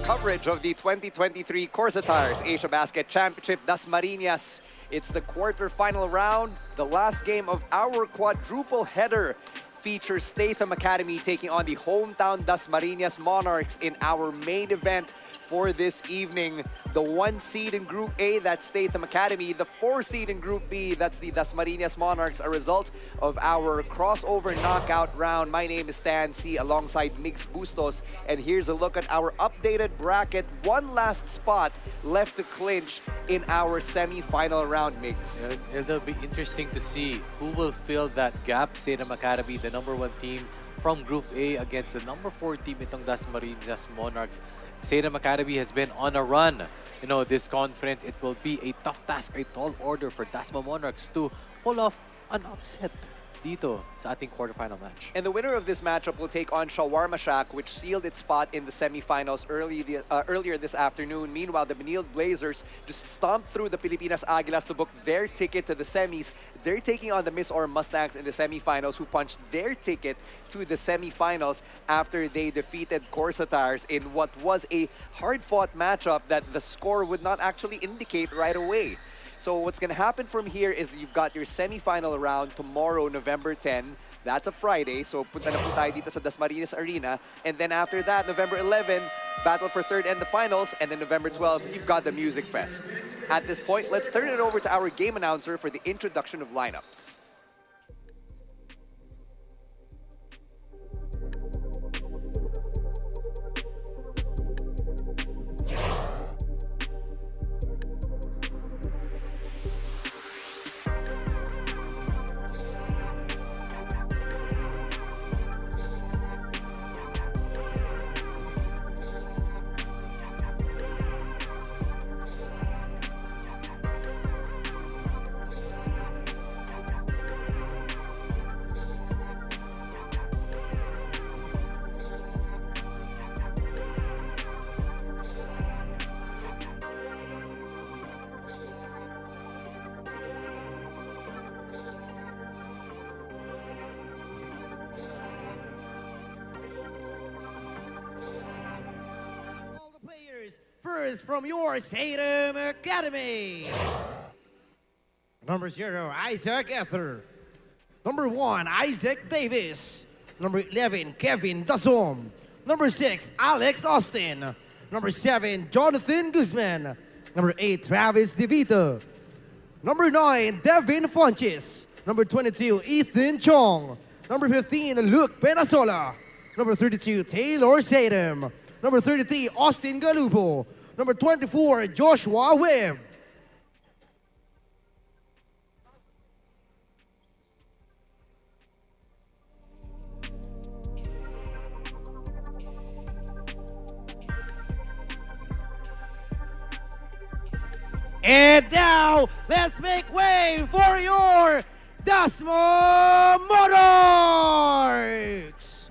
coverage of the 2023 CORSA Tires Asiabasket Championship Dasmariñas. It's the quarterfinal round. The last game of our quadruple header features Statham Academy taking on the hometown Dasmariñas Monarchs in our main event for this evening. The 1 seed in Group A, that's Statham Academy. The 4 seed in Group B, that's the Dasmariñas Monarchs, a result of our crossover knockout round. My name is Stan C alongside Migs Bustos, and here's a look at our updated bracket. One last spot left to clinch in our semi-final round, Migs. It'll be interesting to see who will fill that gap. Statham Academy, the #1 team from Group A against the #4 team itong Dasmariñas Monarchs. Statham Academy has been on a run. You know, this conference, it will be a tough task, a tall order for Dasma Monarchs to pull off an upset dito sa ating quarterfinal match. And the winner of this matchup will take on Shawarma Shack, which sealed its spot in the semifinals earlier this afternoon. Meanwhile, the Benilde Blazers just stomped through the Pilipinas Aguilas to book their ticket to the semis. They're taking on the Miss Or Mustangs in the semifinals, who punched their ticket to the semifinals after they defeated CORSA Tires in what was a hard-fought matchup that the score would not actually indicate right away. So what's going to happen from here is you've got your semi-final round tomorrow, November 10. That's a Friday, so punta na po tayo dito sa Dasmariñas Arena. And then after that, November 11, battle for third and the finals. And then November 12, you've got the Music Fest. At this point, let's turn it over to our game announcer for the introduction of lineups. First from your Statham Academy. Number 0, Isaac Ether. Number 1, Isaac Davis. Number 11, Kevin Dasom. Number 6, Alex Austin. Number 7, Jonathan Guzman. Number 8, Travis DeVito. Number 9, Devin Fonches. Number 22, Ethan Chong. Number 15, Luke Penasola. Number 32, Taylor Statham. Number 33, Austin Galupo. Number 24, Joshua Webb. And now, let's make way for your Dasma Monarchs!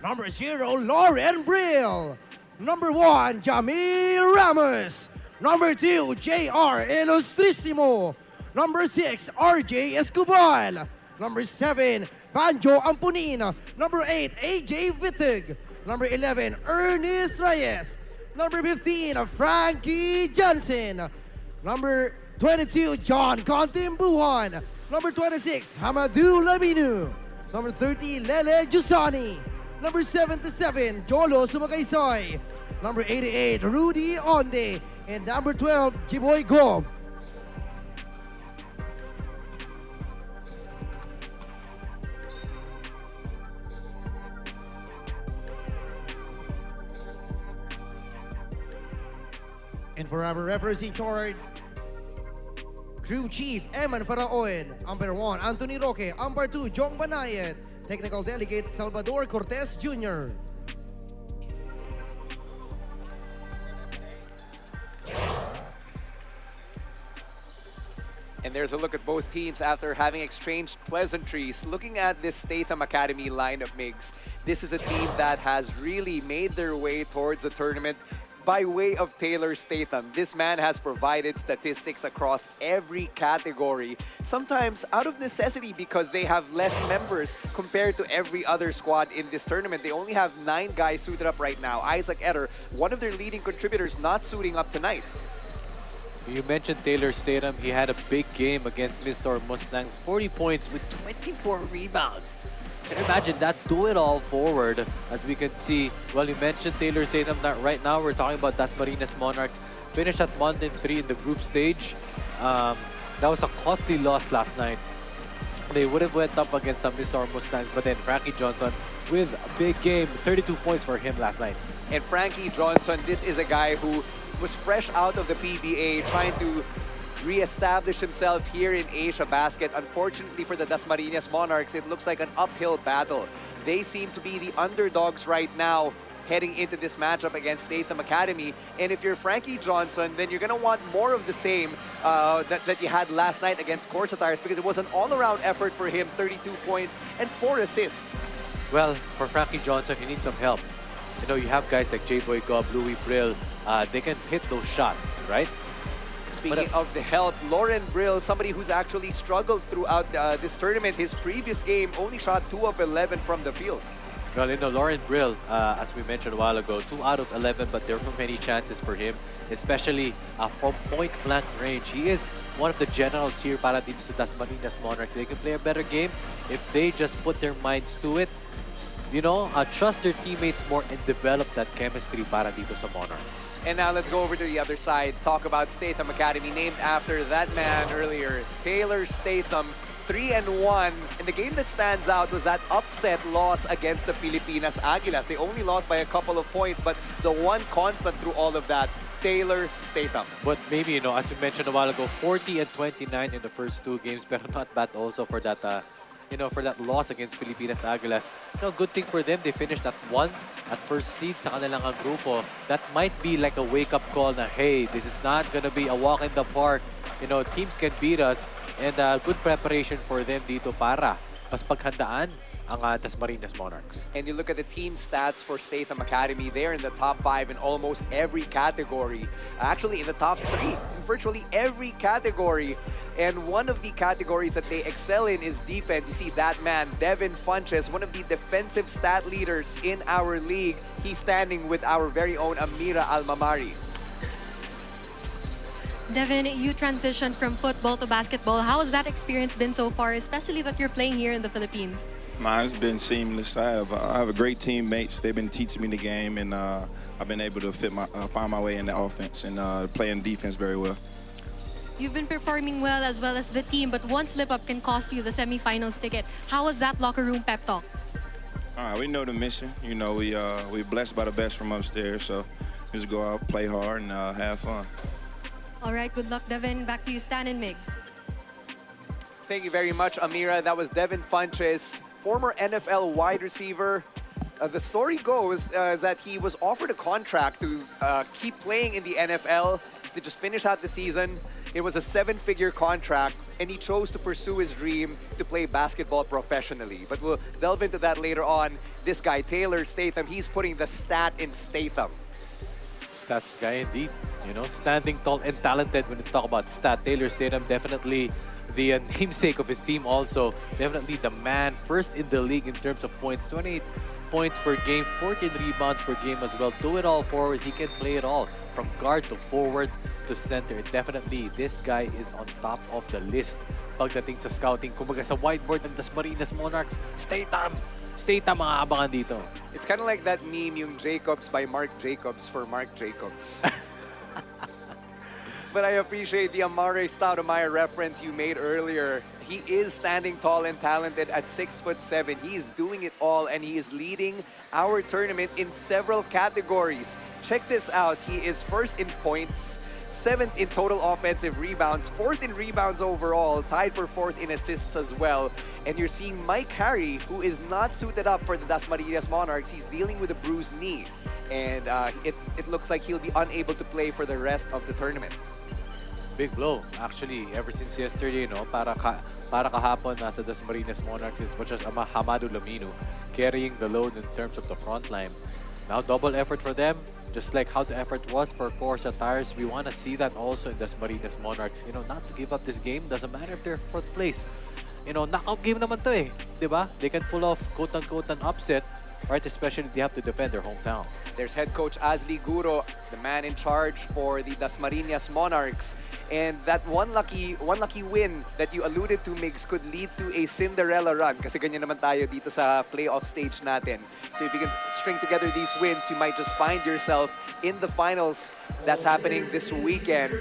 Number 0, Lauren Brill. Number 1, Jamie Ramos. Number 2, JR Ilustrissimo. Number 6, RJ Escobar. Number 7, Banjo Ampunin. Number 8, AJ Wittig. Number 11, Ernest Reyes. Number 15, Frankie Johnson. Number 22, John Contimbuhan. Number 26, Hamadou Laminu. Number 30, Lele Jusani. Number 77, Jolo Sumakaysoy. Number 88, Rudy Onde. And number 12, Jiboy Gob. And for our referees in charge, Crew Chief Eman Faraoen. Umpire 1, Anthony Roque. Umpire 2, Jong Banayet. Technical Delegate, Salvador Cortez Jr. And there's a look at both teams after having exchanged pleasantries. Looking at this Statham Academy lineup, Migs, this is a team that has really made their way towards the tournament. by way of Taylor Statham. This man has provided statistics across every category, sometimes out of necessity because they have less members compared to every other squad in this tournament. They only have 9 guys suited up right now. Isaac Etter, one of their leading contributors, not suiting up tonight. You mentioned Taylor Statham. He had a big game against Mr. Mustangs, 40 points with 24 rebounds. Can you imagine that? Do it all forward, as we can see. Well, you mentioned Taylor Statham. That right now we're talking about Dasmariñas Monarchs. Finished at 1-3 in the group stage. That was a costly loss last night. They would have went up against some Mr. Mustangs, but then Frankie Johnson with a big game, 32 points for him last night. And Frankie Johnson, this is a guy who was fresh out of the PBA, trying to re-establish himself here in Asiabasket. Unfortunately for the Dasmariñas Monarchs, it looks like an uphill battle. They seem to be the underdogs right now heading into this matchup against Statham Academy. And if you're Frankie Johnson, then you're going to want more of the same that you had last night against CORSA, because it was an all-around effort for him, 32 points and 4 assists. Well, for Frankie Johnson, he needs some help. You know, you have guys like J-Boy Gob, Louis Brill. They can hit those shots, right? Speaking of the help, Lauren Brill, somebody who's actually struggled throughout this tournament. His previous game only shot 2 of 11 from the field. Well, you know, Lauren Brill, as we mentioned a while ago, 2 out of 11, but there were many chances for him, especially from point-blank range. He is one of the generals here para dito sa Dasmariñas Monarchs. They can play a better game if they just put their minds to it. You know, trust their teammates more and develop that chemistry para dito sa Monarchs. And now let's go over to the other side. Talk about Statham Academy, named after that man earlier, Taylor Statham. 3-1. And the game that stands out was that upset loss against the Pilipinas Aguilas. They only lost by a couple of points, but the one constant through all of that, Taylor Statham. But maybe, you know, as you mentioned a while ago, 40 and 29 in the first 2 games, pero not bad also for that, you know, for that loss against Pilipinas Aguilas. You know, good thing for them, they finished at 1 at first seed sa kanilang grupo. That might be like a wake-up call na, hey, this is not gonna be a walk in the park. You know, teams can beat us, and good preparation for them dito para mas paghandaan ang Dasmariñas Monarchs. And you look at the team stats for Statham Academy, they're in the top 5 in almost every category. Actually, in the top 3 in virtually every category. And one of the categories that they excel in is defense. You see that man, Devin Funches, one of the defensive stat leaders in our league. He's standing with our very own Amira Almamari. Devin, you transitioned from football to basketball. How has that experience been so far, especially that you're playing here in the Philippines? Mine's been seamless. I have a great teammates. They've been teaching me the game, and I've been able to find my way in the offense and playing defense very well. You've been performing well as the team, but one slip-up can cost you the semifinals ticket. How was that locker room pep talk? All right, we know the mission. You know, we're blessed by the best from upstairs, so just go out, play hard, and have fun. All right, good luck, Devin. Back to you, Stan and Migs. Thank you very much, Amira. That was Devin Funches, former NFL wide receiver. The story goes is that he was offered a contract to keep playing in the NFL, to just finish out the season. It was a 7-figure contract, and he chose to pursue his dream to play basketball professionally. But we'll delve into that later on. This guy, Taylor Statham, he's putting the stat in Statham. Stats guy indeed. You know, standing tall and talented when you talk about stat. Taylor Statham, definitely the namesake of his team also. Definitely the man first in the league in terms of points. 28 points per game, 14 rebounds per game as well. Do it all forward. He can play it all from guard to forward to center. Definitely, this guy is on top of the list pagdating sa scouting. Kumbaga sa whiteboard ng Dasmariñas Monarchs, Statham ang abangan dito. It's kind of like that meme, yung Jacobs by Mark Jacobs for Mark Jacobs. But I appreciate the Amare Stoudemire reference you made earlier. He is standing tall and talented at 6'7". He is doing it all, and he is leading our tournament in several categories. Check this out. He is first in points, 7th in total offensive rebounds, 4th in rebounds overall, tied for 4th in assists as well. And you're seeing Mike Harry, who is not suited up for the Dasmariñas Monarchs. He's dealing with a bruised knee, and it looks like he'll be unable to play for the rest of the tournament. Big blow, actually, ever since yesterday, no? Para kahapon, nasa Dasmariñas Monarchs, it was just Hamadu Laminu carrying the load in terms of the front line. Now, double effort for them. Just like how the effort was for CORSA Tires, we want to see that also in Dasmariñas Monarchs. You know, not to give up this game. Doesn't matter if they're fourth place. You know, knockout game naman to eh. Diba? They can pull off quote-unquote an upset, right? Especially they have to defend their hometown. There's head coach Asli Guro, the man in charge for the Dasmariñas Monarchs. And that one lucky win that you alluded to, Migs, could lead to a Cinderella run. Kasi ganyan naman tayo dito sa playoff stage natin. So if you can string together these wins, you might just find yourself in the finals. That's happening this weekend.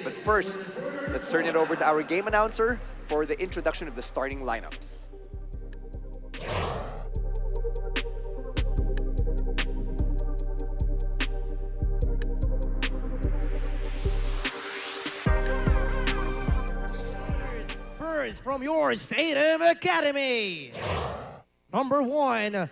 But first, let's turn it over to our game announcer for the introduction of the starting lineups. First from your Statham Academy. Number 1,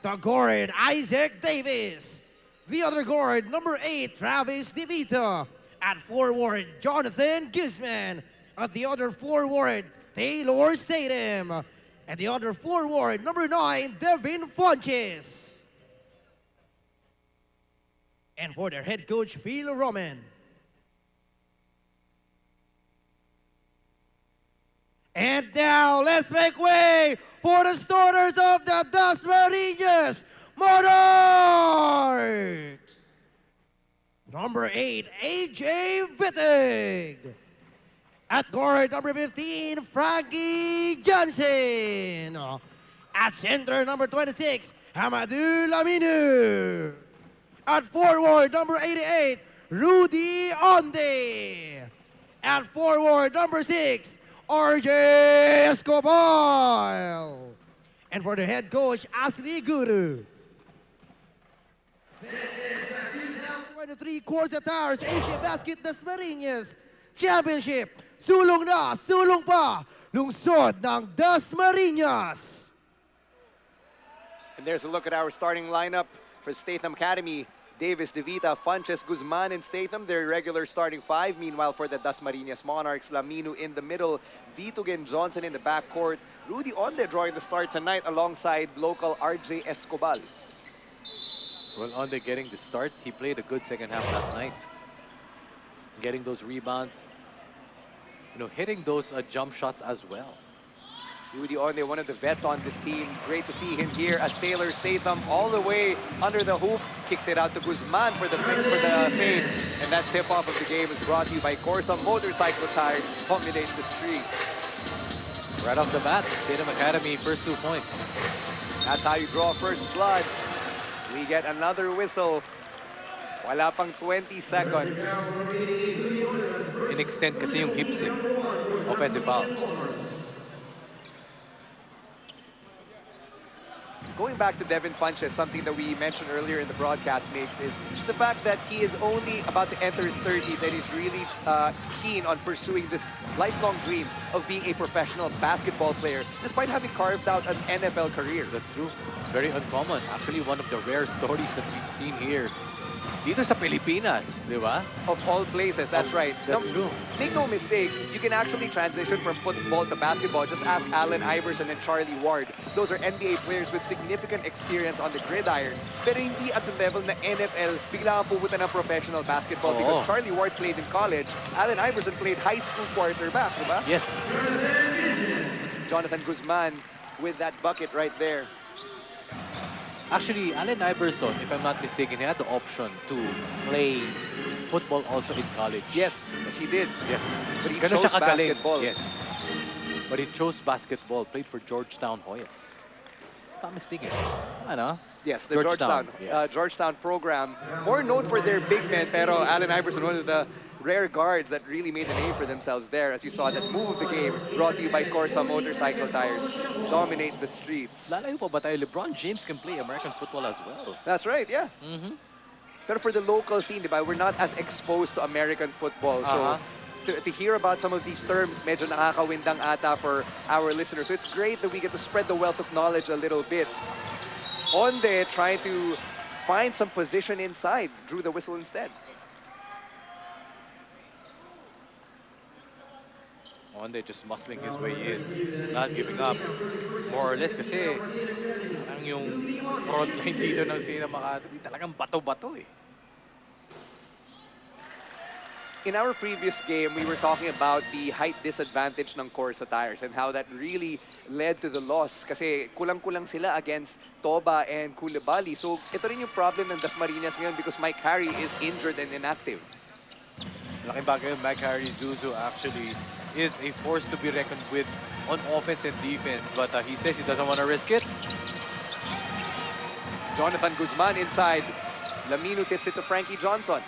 the guard, Isaac Davis. The other guard, number 8, Travis DeVita. At forward, Jonathan Guzman. At the other forward, Taylor Statham. And the other forward, number 9, Devin Funches. And for their head coach, Phil Roman. And now, let's make way for the starters of the Dasmariñas Monarchs. Number 8, AJ Wittig. At guard, number 15, Frankie Johnson. At center, number 26, Hamadou Laminu. At forward, number 88, Rudy Onde. At forward, number 6, RJ Escobar. And for the head coach, Asli Guru. This is the 2023 CORSA Tires Asiabasket Dasmariñas Championship. Sulong na, sulong pa, lungsod ng Dasmariñas. And there's a look at our starting lineup for Statham Academy. Davis, DeVita, Funches, Guzman, and Statham, their regular starting 5. Meanwhile, for the Dasmariñas Monarchs, Laminu in the middle, Vitugen, Johnson in the backcourt, Rudy Onde drawing the start tonight alongside local RJ Escobar. Well, Onde getting the start. He played a good second half last night. Getting those rebounds, you know, hitting those jump shots as well. Rudy Onde, one of the vets on this team. Great to see him here as Taylor Statham all the way under the hoop. Kicks it out to Guzman for the fade. And that tip-off of the game is brought to you by CORSA Motorcycle Tires. Dominate the streets. Right off the bat, Statham Academy, first 2 points. That's how you draw first blood. We get another whistle. Wala pang 20 seconds. In-extend kasi yung hips eh. Offensive foul. Going back to Devin Funches, something that we mentioned earlier in the broadcast mix is the fact that he is only about to enter his 30s and he's really keen on pursuing this lifelong dream of being a professional basketball player, despite having carved out an NFL career. That's true. Very uncommon. Actually, one of the rare stories that we've seen here. Dito sa Pilipinas, di ba? Of all places, that's right. That's true. Make no mistake, you can actually transition from football to basketball. Just ask Allen Iverson and Charlie Ward. Those are NBA players with significant experience on the gridiron. Pero hindi at the level na NFL, bigla kang pupunta ng professional basketball because Charlie Ward played in college, Allen Iverson played high school quarterback, di ba? Yes. Jonathan Guzman with that bucket right there. Actually, Allen Iverson, if I'm not mistaken, he had the option to play football also in college. Yes, yes he did. Yes. But he Ganun chose siya kagaling. basketball. Yes. But he chose basketball, played for Georgetown Hoyas. If I'm not mistaken. Ano? Yes, the Georgetown Yes. Georgetown program. More known for their big men, pero Allen Iverson, one of the rare guards that really made a name for themselves there. As you saw, that move of the game brought to you by CORSA Motorcycle Tires. Dominate the streets. Lalayo pa ba tayo? LeBron James can play American football as well. That's right, yeah. Pero for the local scene, diba, we're not as exposed to American football. So to hear about some of these terms, medyo nakakawindang ata for our listeners. So it's great that we get to spread the wealth of knowledge a little bit. Onde trying to find some position inside, drew the whistle instead. Onde just muscling his way in, not giving up. More or less kasi parang yung front line dito ng Statham Academy talagang bato-bato eh. In our previous game, we were talking about the height disadvantage ng CORSA tires and how that really led to the loss kasi kulang-kulang sila against Toba and Koulibaly. So ito rin yung problem ng Dasmariñas ngayon because Mike Harry is injured and inactive. Laking bagay yun, Mike Harry Zuzu actually is a force to be reckoned with on offense and defense, but he says he doesn't want to risk it. Jonathan Guzman inside. Lamino tips it to Frankie Johnson.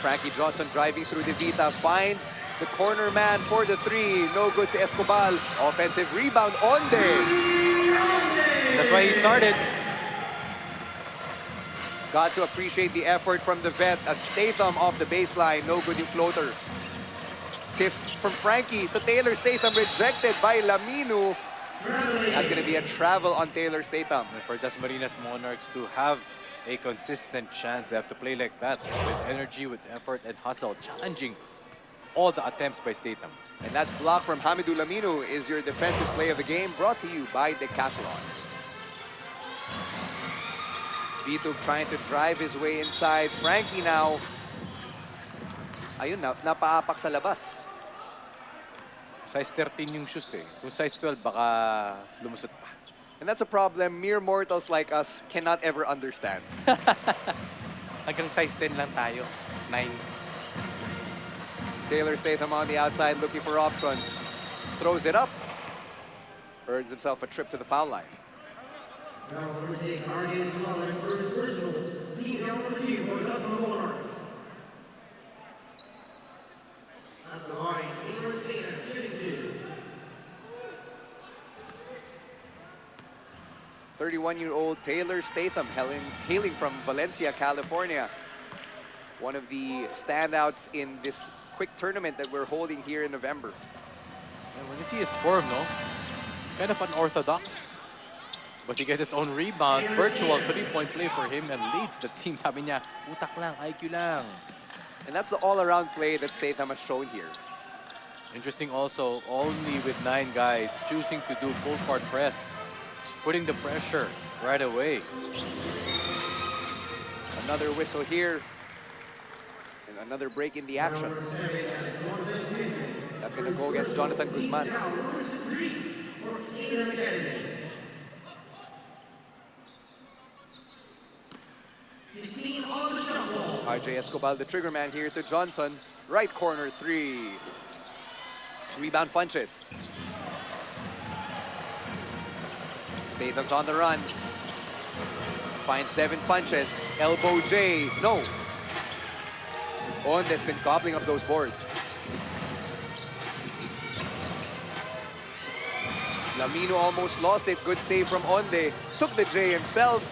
Frankie Johnson driving through the Vita, finds the corner man for the three. No good to Escobar. Offensive rebound, Onde. That's why he started. Got to appreciate the effort from the vet. A Statham off the baseline, no good yung floater. Tip from Frankie to Taylor Statham, rejected by Lamino. That's going to be a travel on Taylor Statham. And for Dasmariñas Monarchs to have a consistent chance, they have to play like that with energy, with effort, and hustle, challenging all the attempts by Statham. And that block from Hamidou Lamino is your defensive play of the game, brought to you by Decathlon. Vito trying to drive his way inside. Frankie now. Ayun, napaapak sa labas. Size 13 yung shoes eh. Kung size 12, baka lumusot pa. And that's a problem mere mortals like us cannot ever understand. Hanggang size 10 lang tayo. 9. Taylor Statham on the outside looking for options. Throws it up. Earns himself a trip to the foul line. At the line, Taylor Statham, shooting two. 31-year-old Taylor Statham, hailing from Valencia, California. One of the standouts in this quick tournament that we're holding here in November. And when you see his form, no? Kind of unorthodox. But he gets his own rebound. Virtual three-point play for him and leads the team. Sabi niya, utak lang, IQ lang. And that's the all-around play that Statham has shown here. Interesting also, only with 9 guys choosing to do full court press, putting the pressure right away. Another whistle here. And another break in the action. That's going to go against Jonathan Guzman. RJ Escobar, the trigger man here to Johnson. Right corner three. Rebound Funches. Statham's on the run. Finds Devin Funches. Elbow J. No. Onde's been gobbling up those boards. Lamino almost lost it. Good save from Onde. Took the J himself.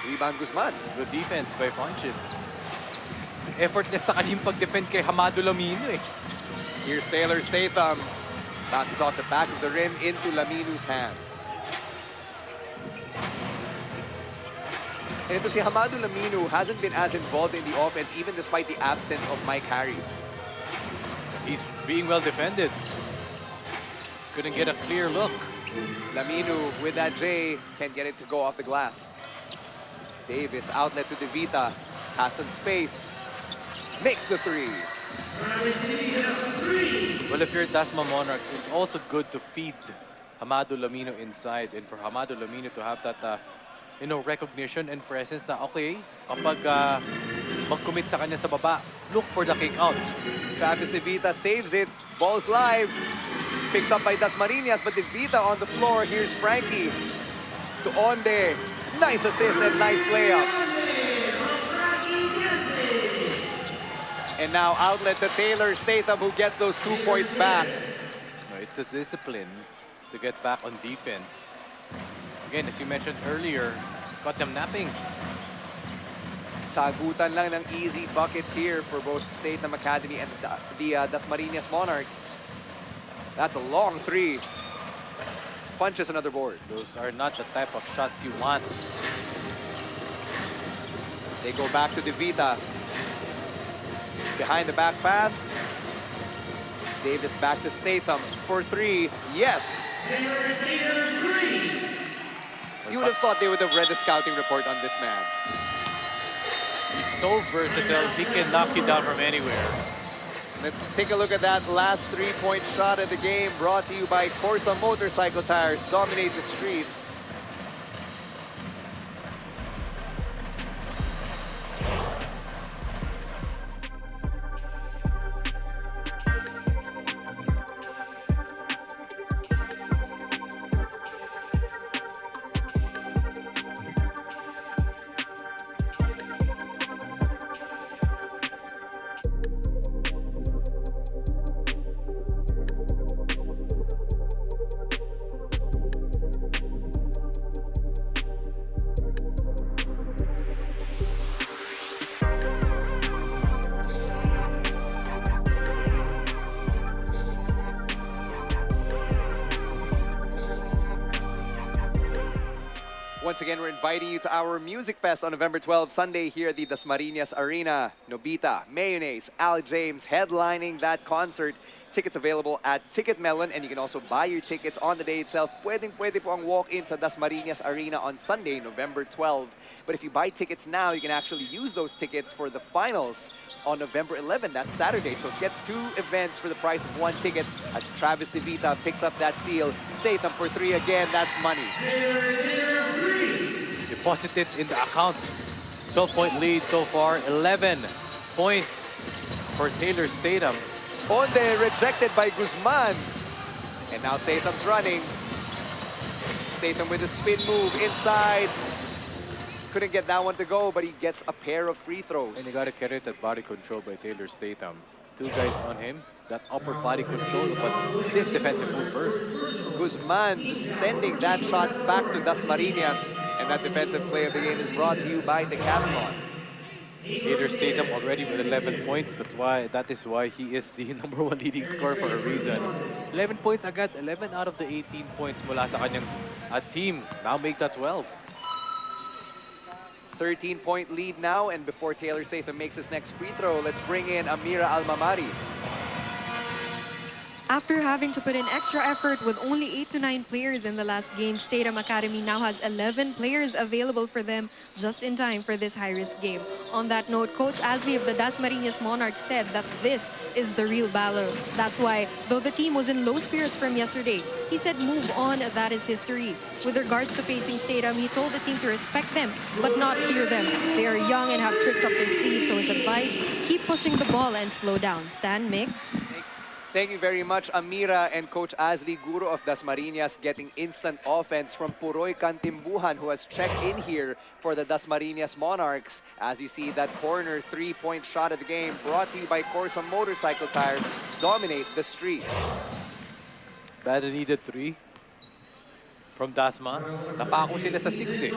Rebound Guzman. Good defense by Funches. Effortless sa kanyang pag-defend kay Hamidou Lamino eh. Here's Taylor Statham. Bounces off the back of the rim into Lamino's hands. And ito si Hamidou Lamino hasn't been as involved in the offense even despite the absence of Mike Harry. He's being well defended. Couldn't get a clear look. Lamino with that J can't get it to go off the glass. Davis outlet to De Vita. Has some space. Makes the three. Well, if you're Dasma Monarchs, it's also good to feed Hamidou Lamino inside, and for Hamidou Lamino to have that, recognition and presence na okay, kapag mag-commit sa kanya sa baba, look for the kick out. Travis De Vita saves it. Ball's live. Picked up by Dasmariñas, but De Vita on the floor. Here's Frankie to Onde. Nice assist and nice layup. And now outlet to Taylor Statham, who gets those 2 points back. No, it's a discipline to get back on defense. Again, as you mentioned earlier, got them napping. Sagutan lang ng easy buckets here for both Statham Academy and the Dasmariñas Monarchs. That's a long three. Funches another board. Those are not the type of shots you want. They go back to De Vita. Behind the back pass. Davis back to Statham for three. Yes! You would have have thought they would have read the scouting report on this man? He's so versatile. He can knock you down from anywhere. Let's take a look at that last three-point shot of the game, brought to you by CORSA motorcycle tires. Dominate the streets. Once again, we're inviting you to our Music Fest on November 12, Sunday here at the Dasmariñas Arena. Nobita, Mayonnaise, Al James headlining that concert. Tickets available at Ticket Melon, and you can also buy your tickets on the day itself. Pwede po ang walk-in sa Dasmariñas Arena on Sunday, November 12. But if you buy tickets now, you can actually use those tickets for the finals on November 11. That's Saturday. So get 2 events for the price of 1 ticket as Travis DeVita picks up that steal. Statham for 3 again. That's money. Deposited in the account. 12-point lead so far. 11 points for Taylor Statham. Onde rejected by Guzman. And now Statham's running. Statham with a spin move inside. Couldn't get that one to go, but he gets a pair of free throws. And you got to credit that body control by Taylor Statham. 2 guys on him. That upper body control, but this defensive move first. Guzman just sending that shot back to Dasmariñas. And that defensive play of the game is brought to you by Decathlon. Taylor Statham already with 11 points. That is why he is the #1 leading scorer for a reason. 11 points agad. 11 out of the 18 points mula sa kanyang team. Now make that 12. 13-point lead now, and before Taylor Statham makes his next free throw, let's bring in Amira Almamari. After having to put in extra effort with only 8 to 9 players in the last game, Statham Academy now has 11 players available for them just in time for this high-risk game. On that note, Coach Asley of the Dasmariñas Monarchs said that this is the real battle. That's why, though the team was in low spirits from yesterday, he said move on, that is history. With regards to facing Statham, he told the team to respect them, but not fear them. They are young and have tricks up their sleeves, so his advice, keep pushing the ball and slow down. Stan Mix. Thank you very much, Amira and Coach Asley Guro of Dasmariñas getting instant offense from Puroy Cantimbuhan, who has checked in here for the Dasmariñas Monarchs. As you see, that corner 3-point shot of the game brought to you by CORSA motorcycle tires. Dominate the streets. Badly needed 3 from Dasma. Napako sila sa 6 eh.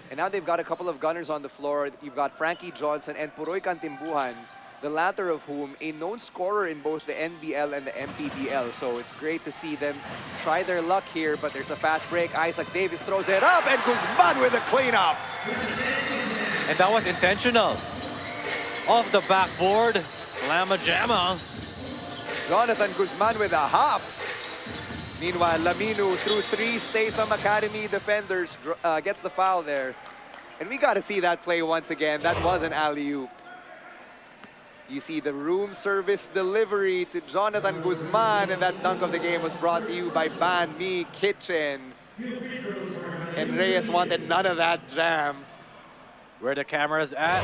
And now they've got a couple of gunners on the floor. You've got Frankie Johnson and Puroy Cantimbuhan, the latter of whom a known scorer in both the NBL and the MPBL. So it's great to see them try their luck here, but there's a fast break. Isaac Davis throws it up, and Guzman with a cleanup. And that was intentional. Off the backboard, slamma jamma. Jonathan Guzman with the hops. Meanwhile, Laminu through 3 Statham Academy defenders gets the foul there. And we got to see that play once again. That was an alley-oop. You see the room service delivery to Jonathan Guzman, and that dunk of the game was brought to you by Ban Mi Kitchen. And Reyes wanted none of that jam. Where the camera's at,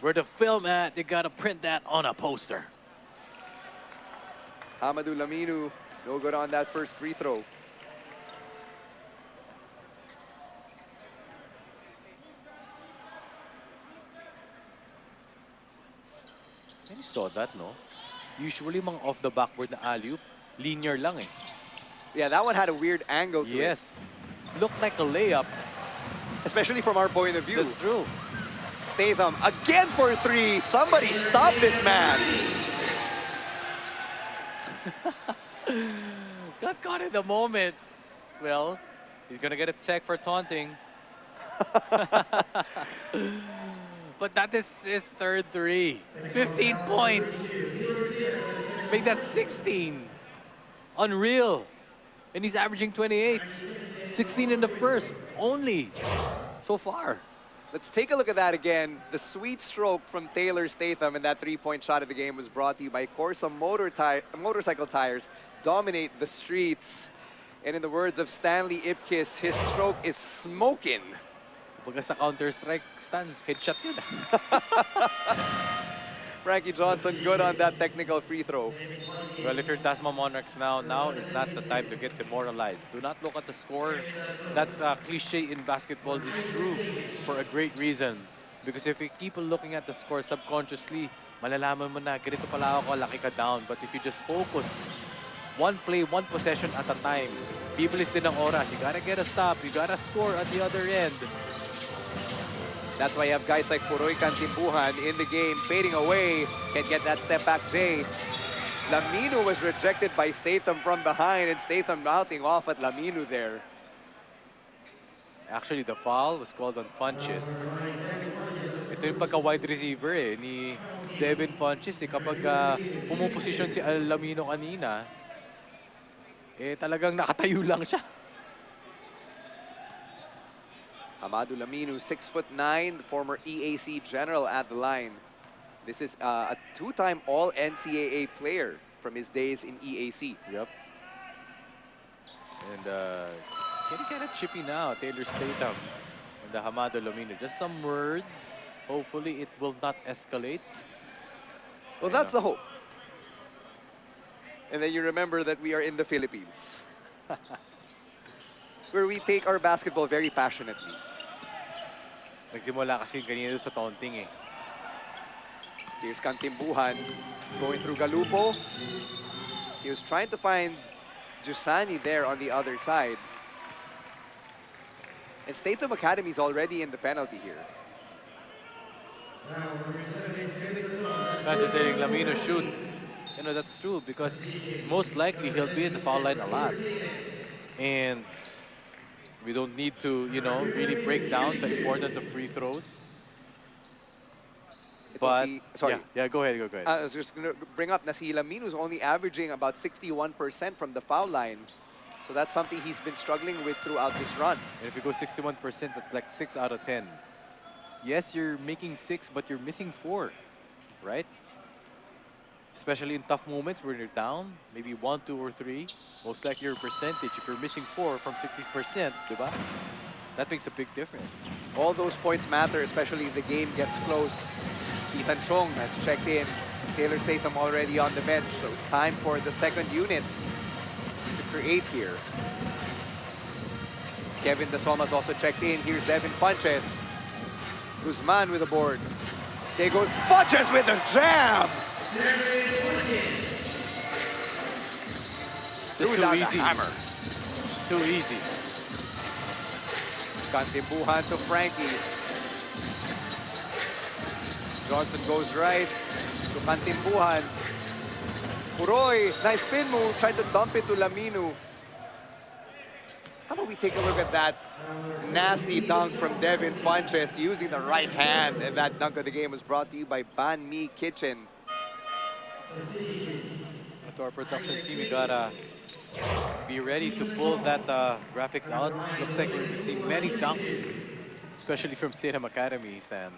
where the film at, they got to print that on a poster. Amadou Laminu, no good on that first free throw. You saw that, no? Usually, mga off the backboard na alley-oop, linear lang eh. Yeah, that one had a weird angle to it. Yes. Looked like a layup. Especially from our point of view. That's true. Statham again for 3. Somebody stop this man. Got caught in the moment. Well, he's gonna get a tech for taunting. But that is his third 3. 15 points. Make that 16. Unreal. And he's averaging 28. 16 in the first, only, so far. Let's take a look at that again. The sweet stroke from Taylor Statham, and that three-point shot of the game was brought to you by CORSA motorcycle tires. Dominate the streets. And in the words of Stanley Ipkiss, his stroke is smoking. Baga sa Counter-Strike, Stan, headshot yun. Frankie Johnson good on that technical free throw. Well, if you're Dasma Monarchs now is not the time to get demoralized. Do not look at the score. That cliche in basketball is true for a great reason. Because if you keep looking at the score subconsciously, malalaman mo na, ganito pala ako, laki ka down. But if you just focus, one play, one possession at a time, bibilis din ang oras. You gotta get a stop. You gotta score at the other end. That's why you have guys like Puroy Cantimbuhan in the game, fading away. Can't get that step back, Jay. Laminu was rejected by Statham from behind, and Statham mouthing off at Laminu there. Actually, the foul was called on Funches. Ito yung pagka-wide receiver ni Devin Funches. Kapag pumuposisyon si Laminu kanina, talagang nakatayo lang siya. Amado Laminu, 6'9", the former EAC general at the line. This is a two-time All-NCAA player from his days in EAC. Yep. And getting kind of chippy now, Taylor Statham and the Amado Laminu. Just some words. Hopefully it will not escalate. Well, that's the hope. And then you remember that we are in the Philippines, where we take our basketball very passionately. Nagsimula kasi kanina sa taunting eh. Here's Cantimbuhan going through Galupo. He was trying to find Jusani there on the other side. And Statham Academy is already in the penalty here. Not just letting Laminu shoot. You know, that's true because most likely he'll be in the foul line a lot. And we don't need to, you know, really break down the importance of free throws. But, sorry. Yeah, go ahead, go ahead. I was just going to bring up Nasi Laminu is only averaging about 61% from the foul line. So that's something he's been struggling with throughout this run. And if you go 61%, that's like 6 out of 10. Yes, you're making 6, but you're missing 4, right? Especially in tough moments when you're down, maybe 1, 2, or 3. Most likely your percentage, if you're missing 4 from 60%, diba? That makes a big difference. All those points matter, especially if the game gets close. Ethan Chong has checked in. Taylor Statham already on the bench, so it's time for the second unit to create here. Kevin Dasoma's also checked in. Here's Devin Funches. Guzman with the board. They go Funches with a jam! Just too easy. Hammer. Too easy. Cantimbuhan to Frankie. Johnson goes right to Cantimbuhan. Puroy, nice spin move, tried to dump it to Laminu. How about we take a look at that nasty dunk from Devin Funches using the right hand, and that dunk of the game was brought to you by Ban Mi Kitchen. To our production team, we gotta be ready to pull that graphics out. Looks like we're seeing many dunks, especially from Statham Academy, Stan.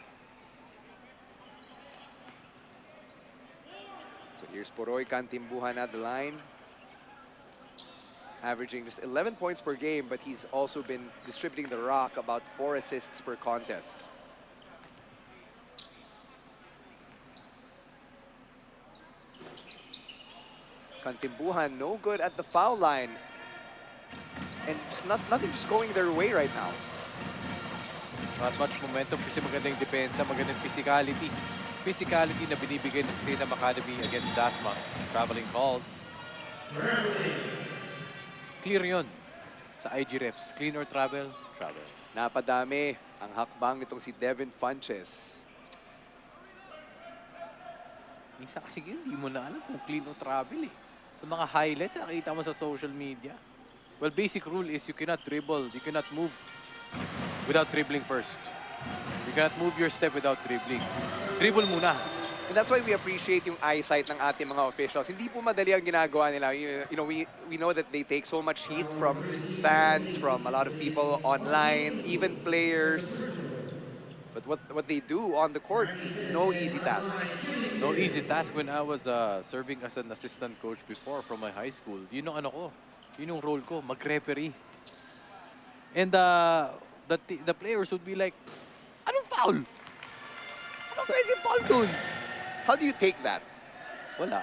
So here's Puroy Cantimbuhan at the line, averaging just 11 points per game, but he's also been distributing the rock, about 4 assists per contest. Cantimbuhan no good at the foul line. And just nothing just going their way right now. Not much momentum kasi magandang depensa, magandang physicality. Physicality na binibigay ng Statham Academy against Dasma. Traveling called. Clear yun sa IG refs. Clean or travel? Travel. Napadami ang hakbang nitong si Devin Funches. Minsan kasi hindi mo na alam kung clean or travel eh. Sa mga highlights, nakita mo sa social media. Well, basic rule is you cannot dribble, you cannot move without dribbling first. You cannot move your step without dribbling. Dribble muna. And that's why we appreciate yung eyesight ng ating mga officials. Hindi po madali ang ginagawa nila. You know, we know that they take so much heat from fans, from a lot of people online, even players. But what they do on the court is no easy task. No easy task. When I was serving as an assistant coach before from my high school, yun yung ano ko, yun yung role ko, mag-referee. And the players would be like, anong foul? Anong crazy foul dun? How do you take that? Wala.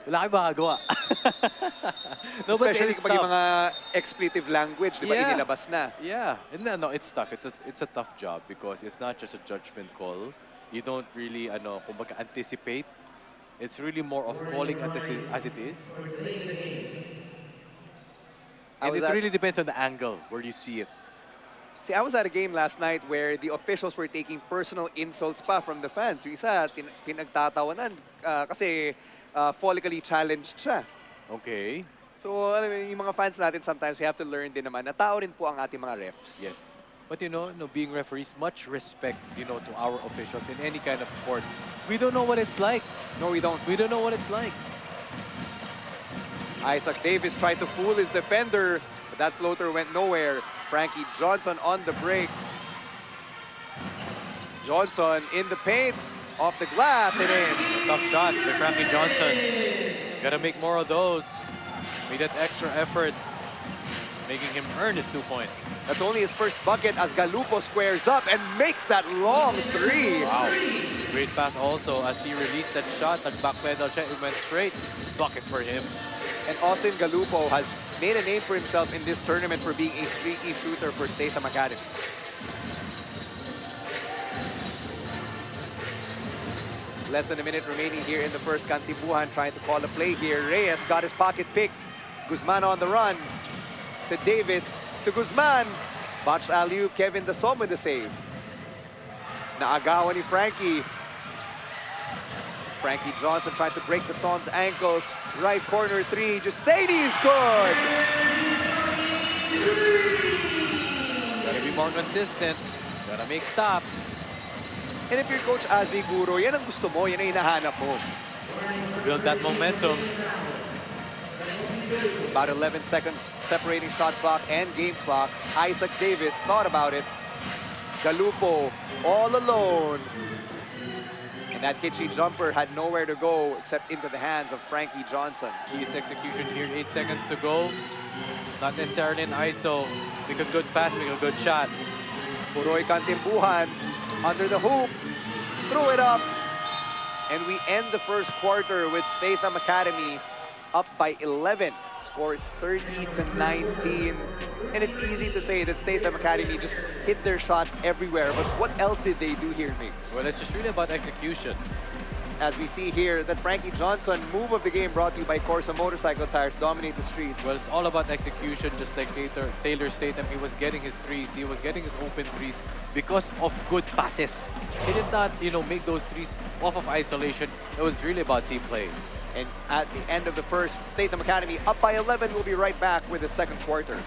Wala kayo makagawa. No, but Especially it's kapag yung tough. mga expletive language, di ba, Yeah. inilabas na. Yeah, and no, it's tough. It's a tough job because it's not just a judgment call. You don't really, kumbaga, anticipate. It's really more of calling as it is. And it really depends on the angle where you see it. See, I was at a game last night where the officials were taking personal insults pa from the fans. Yung isa, pinagtatawanan kasi follically challenged siya. Okay. So, alam mo, yung mga fans natin, sometimes we have to learn din naman na tao rin po ang ating mga refs. Yes. But being referees, much respect, to our officials in any kind of sport. We don't know what it's like. No, we don't. We don't know what it's like. Isaac Davis tried to fool his defender, but that floater went nowhere. Frankie Johnson on the break. Johnson in the paint, off the glass and in. Tough shot by Frankie Johnson. Gotta make more of those. Made that extra effort, making him earn his 2 points. That's only his first bucket as Galupo squares up and makes that long three. Wow. Great pass also as he released that shot. Nag-backpedal siya. It went straight. Buckets for him. And Austin Galupo has made a name for himself in this tournament for being a streaky shooter for Statham Academy. Less than a minute remaining here in the first. Kantibuhan trying to call a play here. Reyes got his pocket picked. Guzman on the run. To Davis. To Guzman. Botched alley-oop. Kevin Dasma with the save. Naagawan ni Frankie. Frankie Johnson trying to break the Som's ankles. Right corner three. Jusadi's good. Gotta be more consistent. Gotta make stops. And if you're Coach Azzy Guro, yan ang gusto mo, yan ang hinahanap mo. Build that momentum. About 11 seconds separating shot clock and game clock. Isaac Davis thought about it. Galupo all alone. And that hitchy jumper had nowhere to go except into the hands of Frankie Johnson. His execution here, 8 seconds to go. Not necessarily an ISO. Make a good pass, make a good shot. Puroy Kantimbuhan under the hoop. Threw it up. And we end the first quarter with Statham Academy up by 11. Scores 30-19. And it's easy to say that Statham Academy just hit their shots everywhere. But what else did they do here, Mix? Well, it's just really about execution. As we see here, that Frankie Johnson move of the game brought to you by CORSA Motorcycle Tires dominate the streets. Well, it's all about execution, just like Taylor Statham. He was getting his threes. He was getting his open threes because of good passes. He did not, make those threes off of isolation. It was really about team play. And at the end of the first, Statham Academy up by 11. We'll be right back with the second quarter.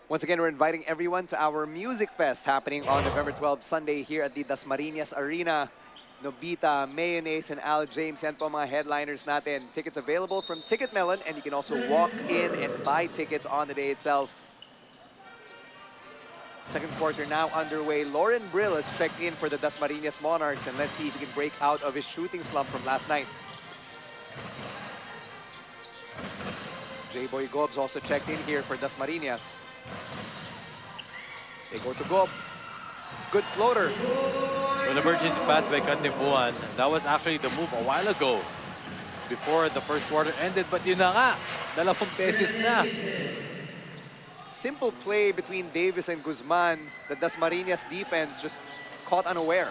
Once again, we're inviting everyone to our Music Fest happening on November 12, Sunday here at the Dasmariñas Arena. Nobita, Mayonnaise, and Al James, yan po mga headliners natin. Tickets available from Ticket Melon, and you can also walk in and buy tickets on the day itself. Second quarter now underway. Lauren Brill has checked in for the Dasmariñas Monarchs, and let's see if he can break out of his shooting slump from last night. J-Boy Gobs also checked in here for Dasmariñas. They go to Gob. Good floater. An emergency pass by Kantimbuhan. That was actually the move a while ago before the first quarter ended. But yun na nga, 2 pesos na. simple play between Davis and Guzman, the Dasmariñas defense just caught unaware.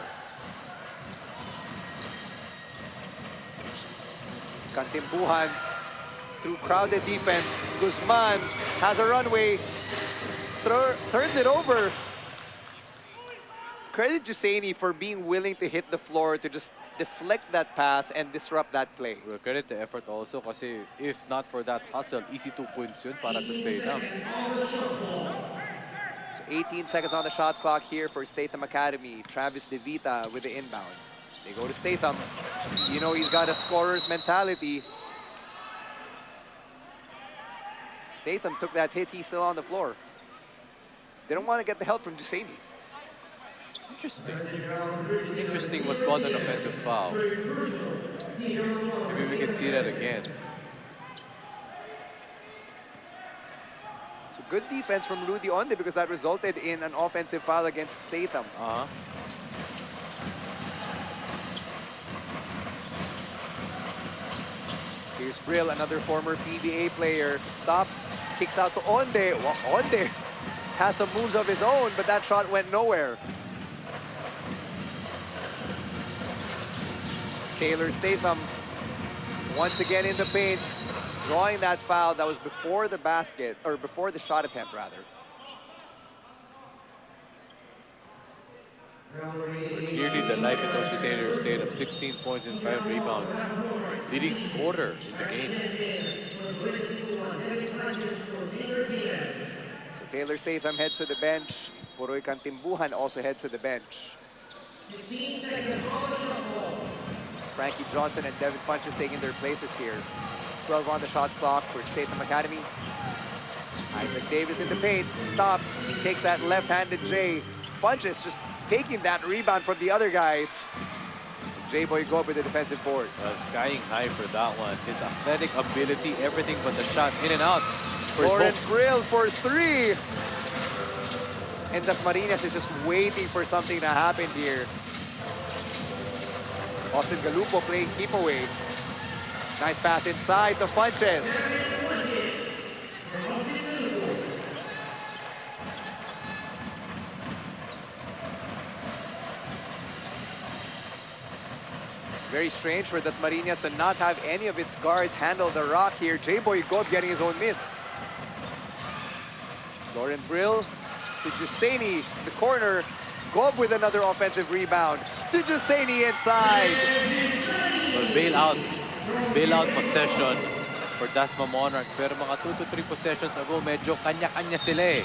Kantimbuhan through crowded defense. Guzman has a runway, turns it over. Credit Jusaini for being willing to hit the floor to just deflect that pass and disrupt that play. Well, credit the effort also kasi if not for that hustle, easy 2 points yun para sa Statham. So 18 seconds on the shot clock here for Statham Academy. Travis DeVita with the inbound. They go to Statham. You know he's got a scorer's mentality. Statham took that hit, he's still on the floor. They don't want to get the help from Jusaini. Interesting. Interesting was called an offensive foul. Maybe we can see that again. So good defense from Rudy Onde because that resulted in an offensive foul against Statham. Here's Brill, another former PBA player. Stops, kicks out to Onde. Well, Onde has some moves of his own, but that shot went nowhere. Taylor Statham once again in the paint, drawing that foul that was before the basket, or before the shot attempt rather. Clearly the life in Toshi Taylor Statham, 16 points and 5 rebounds. Leading scorer in the game. So Taylor Statham heads to the bench. Puroy Kantimbuhan also heads to the bench. Frankie Johnson and Devin Funches taking their places here. 12 on the shot clock for Statham Academy. Isaac Davis in the paint, stops, he takes that left-handed J. Funches just taking that rebound from the other guys. J-Boy go up with the defensive board. Skying high for that one. His athletic ability, everything but the shot in and out. Lauren Brill for 3. And Dasmariñas is just waiting for something to happen here. Austin Galupo playing keep away. Nice pass inside to Funches. Very strange for Dasmariñas to not have any of its guards handle the rock here. J-Boy Gob getting his own miss. Lauren Brill to Jusaini, the corner. Gob with another offensive rebound. To Jusaini inside. Well, bailout possession for Dasma Monarchs. Pero mga 2 to 3 possessions ago, medyo kanya-kanya sila eh.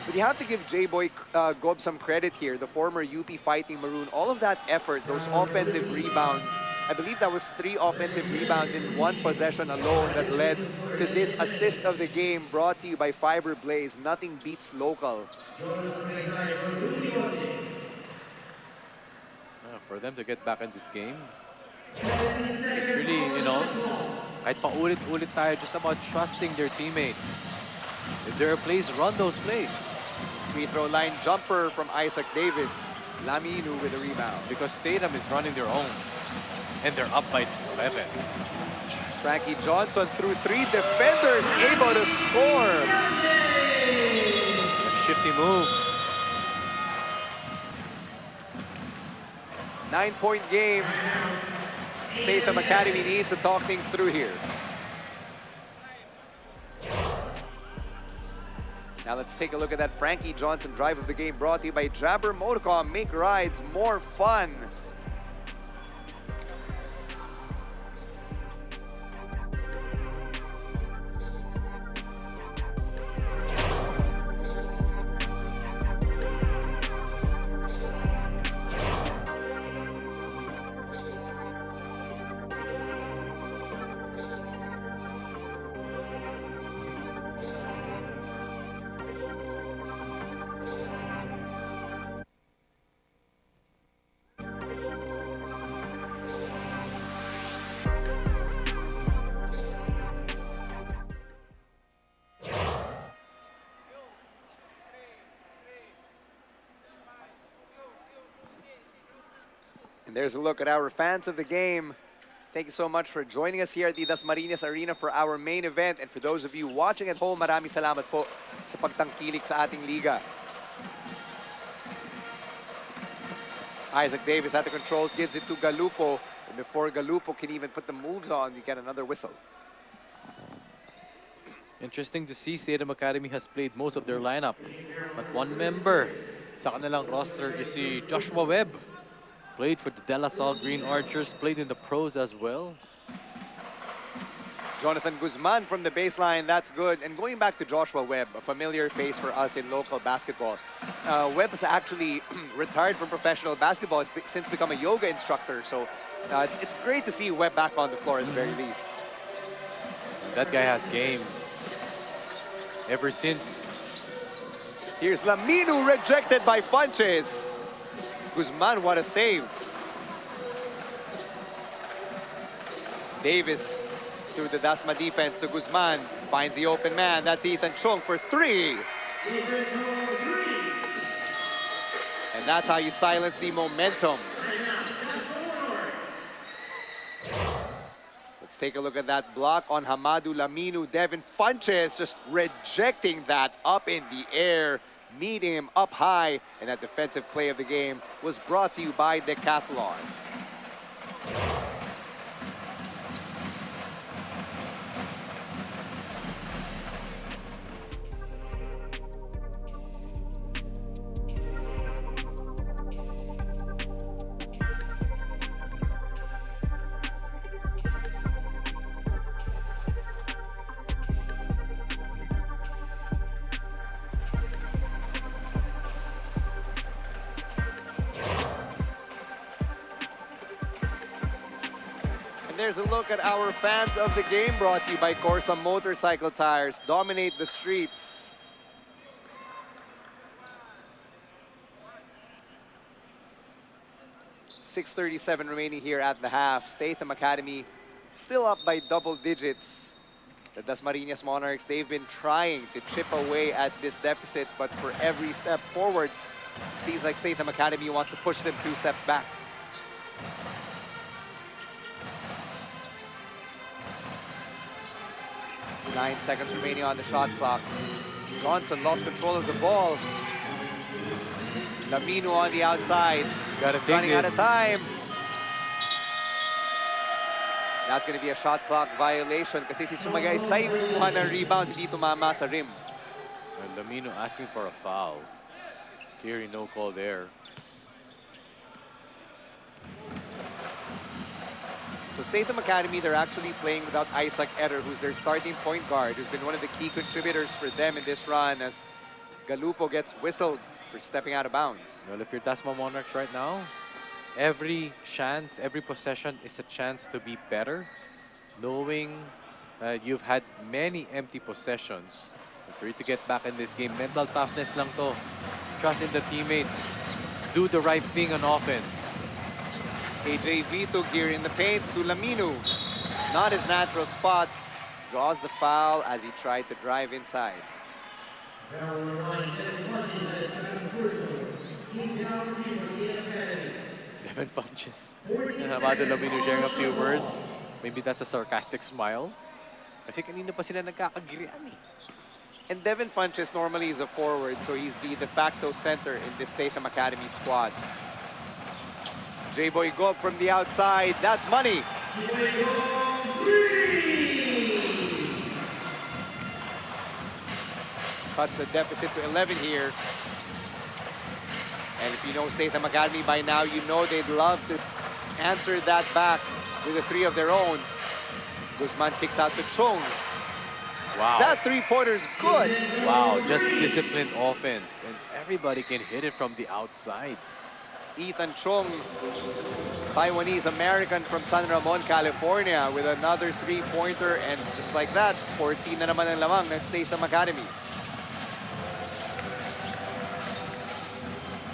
But you have to give J-Boy Gob some credit here, the former UP Fighting Maroon. All of that effort, those offensive rebounds. I believe that was 3 offensive rebounds in 1 possession alone that led to this assist of the game brought to you by Fiber Blaze. Nothing beats local. For them to get back in this game, it's really, you know, kahit paulit-ulit tayo just about trusting their teammates. If there are plays, run those plays. Free throw line jumper from Isaac Davis. Laminu with the rebound. Because Statham is running their own. And they're up by 11. Frankie Johnson through 3 defenders, able to score. A shifty move. 9-point game. Statham Academy needs to talk things through here. Now let's take a look at that Frankie Johnson drive of the game brought to you by Jabber Motorcom. Make rides more fun. There's a look at our fans of the game Thank you so much for joining us here at the Dasmariñas Arena for our main event. And for those of you watching at home, maraming salamat po sa pagtangkilik sa ating liga. Isaac Davis at the controls, gives it to Galupo. And before Galupo can even put the moves on, we get another whistle. Interesting to see Statham Academy has played most of their lineup. But one member sa kanilang roster is si Joshua Webb. Played for the De La Salle Green Archers, played in the pros as well. Jonathan Guzman from the baseline, that's good. And going back to Joshua Webb, a familiar face for us in local basketball. Webb has actually retired from professional basketball, has since become a yoga instructor. So it's great to see Webb back on the floor at the very least. That guy has game. Ever since. Here's Laminu rejected by Funches. Guzman, what a save. Davis through the Dasma defense to Guzman. Finds the open man. That's Ethan Chung for three. And that's how you silence the momentum. Let's take a look at that block on Hamadu Laminu. Devin Funches just rejecting that up in the air. Meeting him up high, and that defensive play of the game was brought to you by Decathlon. There's a look at our fans of the game, brought to you by CORSA Motorcycle Tires. Dominate the streets. .637 remaining here at the half. Statham Academy still up by double digits. The Dasmariñas Monarchs, they've been trying to chip away at this deficit, but for every step forward, it seems like Statham Academy wants to push them 2 steps back. Nine seconds remaining on the shot clock. Johnson lost control of the ball. Laminu on the outside. Running out of time. That's going to be a shot clock violation kasi si Sumagaysay kumuha ng rebound, hindi tumama sa rim. And Laminu asking for a foul. Clearly no call there. So Statham Academy, they're actually playing without Isaac Eder, who's their starting point guard, who's been one of the key contributors for them in this run as Galupo gets whistled for stepping out of bounds. Well, if you're Dasma Monarchs right now, every chance, every possession is a chance to be better, knowing you've had many empty possessions. And for you to get back in this game, mental toughness lang to. Trust in the teammates. Do the right thing on offense. AJ Vito gear in the paint to Laminu. Not his natural spot. Draws the foul as he tried to drive inside. Devin Funches and Hamadu Laminu sharing a few words. Maybe that's a sarcastic smile. Kasi kanina pa sila nagkakagirian eh. And Devin Funches normally is a forward, so he's the de facto center in the Statham Academy squad. J-Boy Gob from the outside. That's money. Cuts the deficit to 11 here. And if you know Statham Academy by now, you know they'd love to answer that back with a 3 of their own. Guzman kicks out to Chung. Wow. That three-pointer's good. Wow, just disciplined offense. And everybody can hit it from the outside. Ethan Chung, Taiwanese American from San Ramon, California, with another three-pointer, and just like that, 14 na naman ang lamang ng Statham Academy.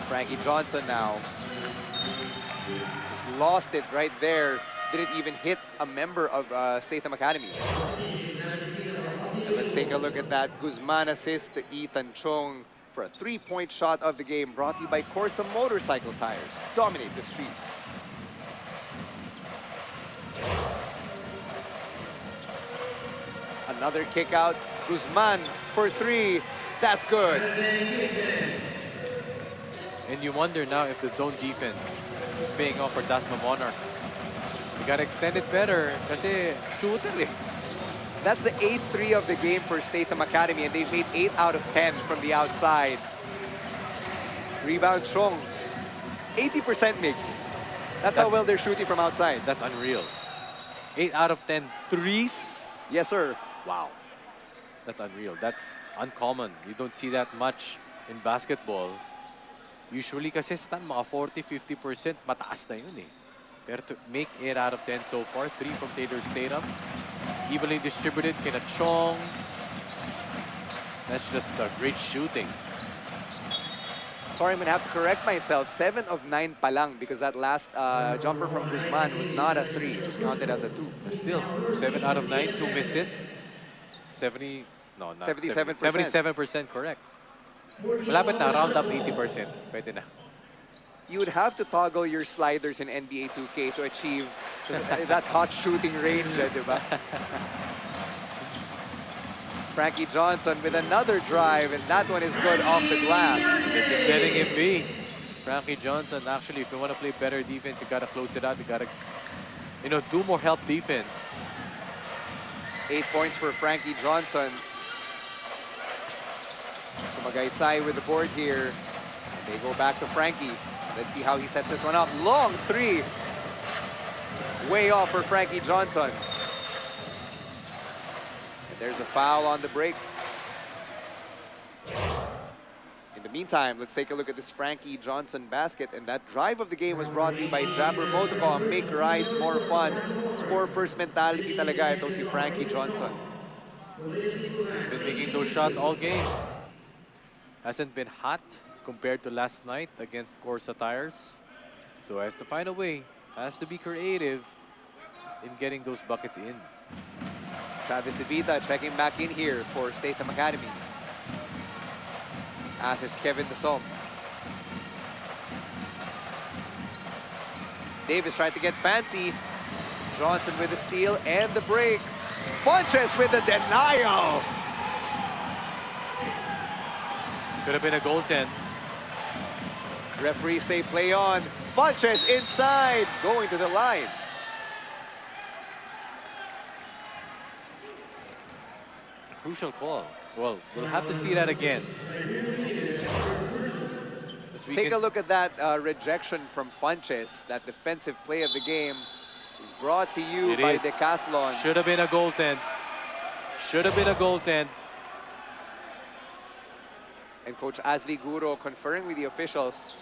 Frankie Johnson now. Just lost it right there. Didn't even hit a member of Statham Academy. And let's take a look at that Guzman assist to Ethan Chung for a three-point shot of the game, brought to you by CORSA Motorcycle Tires. Dominate the streets. Another kick out. Guzman for 3. That's good. And you wonder now if the zone defense is paying off for Dasma Monarchs. We gotta extend it better kasi shooter eh. That's the 8th 3 of the game for Statham Academy, and they've made 8 out of 10 from the outside. Rebound Chong. 80% mix. That's how well they're shooting from outside. That's unreal. 8 out of 10 threes. Yes, sir. Wow. That's unreal. That's uncommon. You don't see that much in basketball. Usually kasi Stan, mga 40-50%, mataas na yun eh. Pero to make 8 out of 10 so far, 3 from Taylor Statham. Evenly distributed, kina Chong. That's just great shooting. Sorry, I'm gonna have to correct myself. 7 of 9 pa lang because that last jumper from Guzman was not a 3. It was counted as a 2. But still, 7 out of 9, 2 misses. 70, no, not 77%. 77% correct. Malapit na, round up 80%. Pwede na. You would have to toggle your sliders in NBA 2K to achieve that hot shooting range, di ba? Frankie Johnson with another drive, and that one is good off the glass. They're just letting him be. Frankie Johnson, actually, if you want to play better defense, you gotta close it out. You gotta, do more help defense. 8 points for Frankie Johnson. So Magaysay with the board here. And they go back to Frankie. Let's see how he sets this one up. Long 3. Way off for Frankie Johnson. And there's a foul on the break. In the meantime, let's take a look at this Frankie Johnson basket. And that drive of the game was brought to you by Jabber Motocom. Make rides more fun. Score first mentality talaga ito si Frankie Johnson. He's been making those shots all game. Hasn't been hot compared to last night against CORSA Tires. So has to find a way, has to be creative in getting those buckets in. Travis DeVita checking back in here for Statham Academy. As is Kevin Dasmariñas. Davis tried to get fancy. Johnson with the steal and the break. Funches with the denial. Could have been a goaltend. Referees say play on. Funches inside, going to the line. Crucial call. Well, we'll have to see that again. Let's take a look at that rejection from Funches. That defensive play of the game is brought to you by Decathlon. Should have been a goaltend. Should have been a goaltend. And Coach Asli Guro conferring with the officials.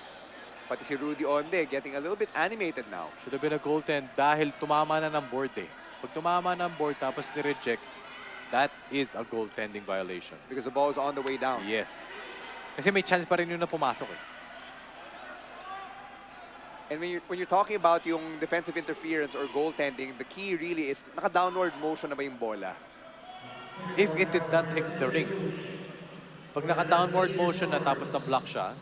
Pati si Rudy Onde getting a little bit animated now. Should have been a goaltend dahil tumama na ng board eh. Pag tumama ng board tapos ni-reject, that is a goaltending violation. Because the ball is on the way down. Yes. Kasi may chance pa rin yun na pumasok eh. And when you're talking about yung defensive interference or goaltending, the key really is naka-downward motion na ba yung bola? If it did not hit the ring. Pag naka-downward motion na tapos na-block siya,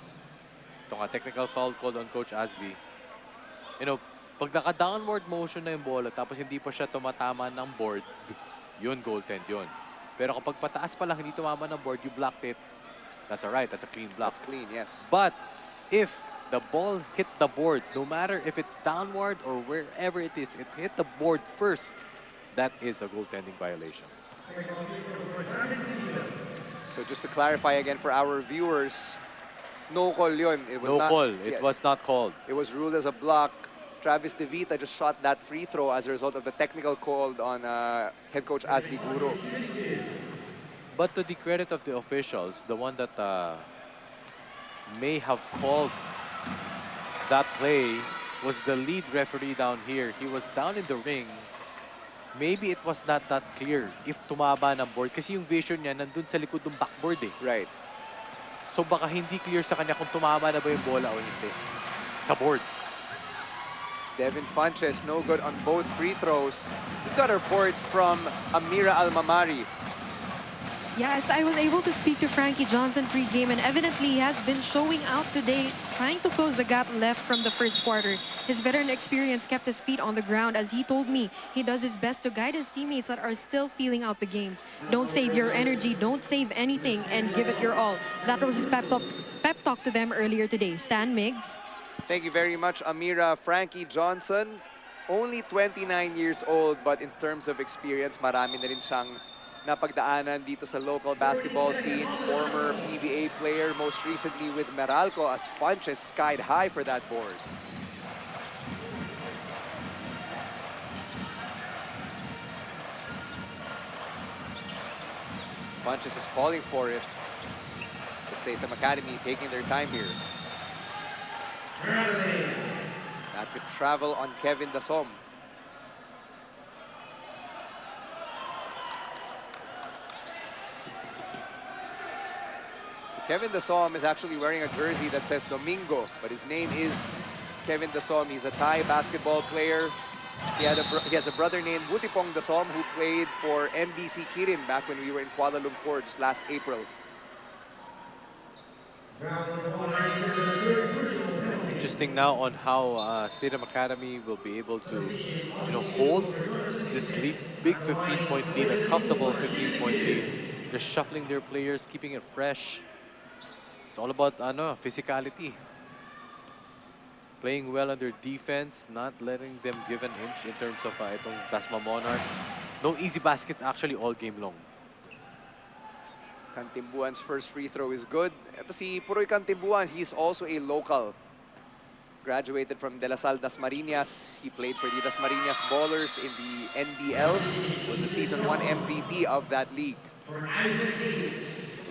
ito nga, technical foul called on Coach Asli. Pag naka-downward motion na yung bola tapos hindi pa siya tumatama ng board, yun, goaltend yun. Pero kapag pataas pa lang, hindi tumama ng board, you blocked it, that's alright, that's a clean block. That's clean, yes. But if the ball hit the board, no matter if it's downward or wherever it is, it hit the board first, that is a goaltending violation. So just to clarify again for our viewers, no call yun. It was No not, call. It was not called. It was ruled as a block. Travis DeVita just shot that free throw as a result of the technical call on head coach Asli Guro. But to the credit of the officials, the one that may have called that play was the lead referee down here. He was down in the ring. Maybe it was not that clear if tumaba ng board. Kasi yung vision niya nandun sa likod ng backboard eh. Right. So baka hindi clear sa kanya kung tumama na ba yung bola o hindi. Sa board. Devin Funches, no good on both free throws. We've got a report from Amira Almamari. Yes, I was able to speak to Frankie Johnson pre-game, and evidently he has been showing out today, trying to close the gap left from the first quarter. His veteran experience kept his feet on the ground, as he told me he does his best to guide his teammates that are still feeling out the games. Don't save your energy, don't save anything, and give it your all. That was his pep talk to them earlier today. Stan Miggs. Thank you very much, Amira. Frankie Johnson, only 29 years old, but in terms of experience, marami na rin siyang napagdaanan dito sa local basketball scene. Former PBA player, most recently with Meralco, as Funches skied high for that board. Funches is calling for it. But Statham Academy taking their time here. That's a travel on Kevin Dasom. Kevin Dasom is actually wearing a jersey that says Domingo, but his name is Kevin Dasom. He's a Thai basketball player. He has a brother named Butipong Dasom who played for MBC Kirin back when we were in Kuala Lumpur just last April. Interesting now on how Statham Academy will be able to, hold this lead, big 15-point lead, a comfortable 15-point lead. Just shuffling their players, keeping it fresh. It's all about physicality. Playing well on their defense, not letting them give an inch in terms of itong Dasma Monarchs. No easy baskets actually all game long. Cantimbuan's first free throw is good. Ito si Puroy Cantimbuan, he's also a local. Graduated from De La Salle Dasmariñas. He played for the Dasmariñas Ballers in the NBL. Was the Season 1 MVP of that league.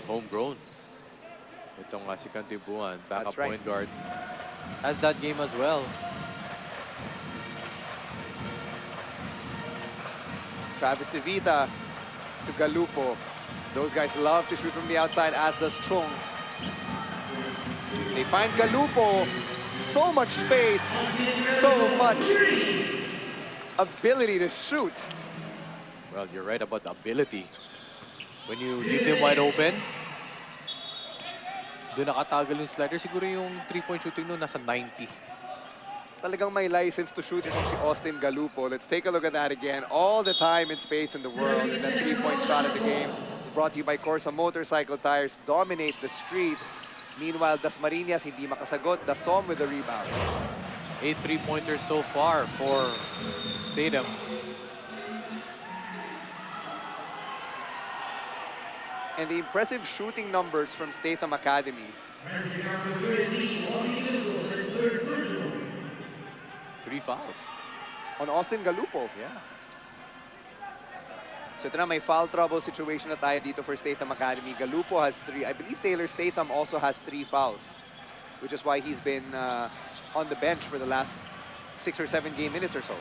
Homegrown. Itong si Cantimbuan, backup right. point guard. Has that game as well. Travis De Vita to Galupo. Those guys love to shoot from the outside, as does Chung. They find Galupo. So much space, so much ability to shoot. Well, you're right about the ability. When you leave them wide open, doon nakatagal yung slider. Siguro yung 3-point shooting noon nasa 90. Talagang may license to shoot itong si Austin Galupo. Let's take a look at that again. All the time and space in the world. And that 3-point shot of the game, brought to you by CORSA Motorcycle Tires, dominate the streets. Meanwhile, Dasmariñas hindi makasagot. Dasom with the rebound. 8 3-pointers so far for Statham. And the impressive shooting numbers from Statham Academy. 3 fouls. On Austin Galupo. Yeah. So ito na, may foul trouble situation na tayo dito for Statham Academy. Galupo has 3. I believe Taylor Statham also has 3 fouls, which is why he's been on the bench for the last 6 or 7 game minutes or so.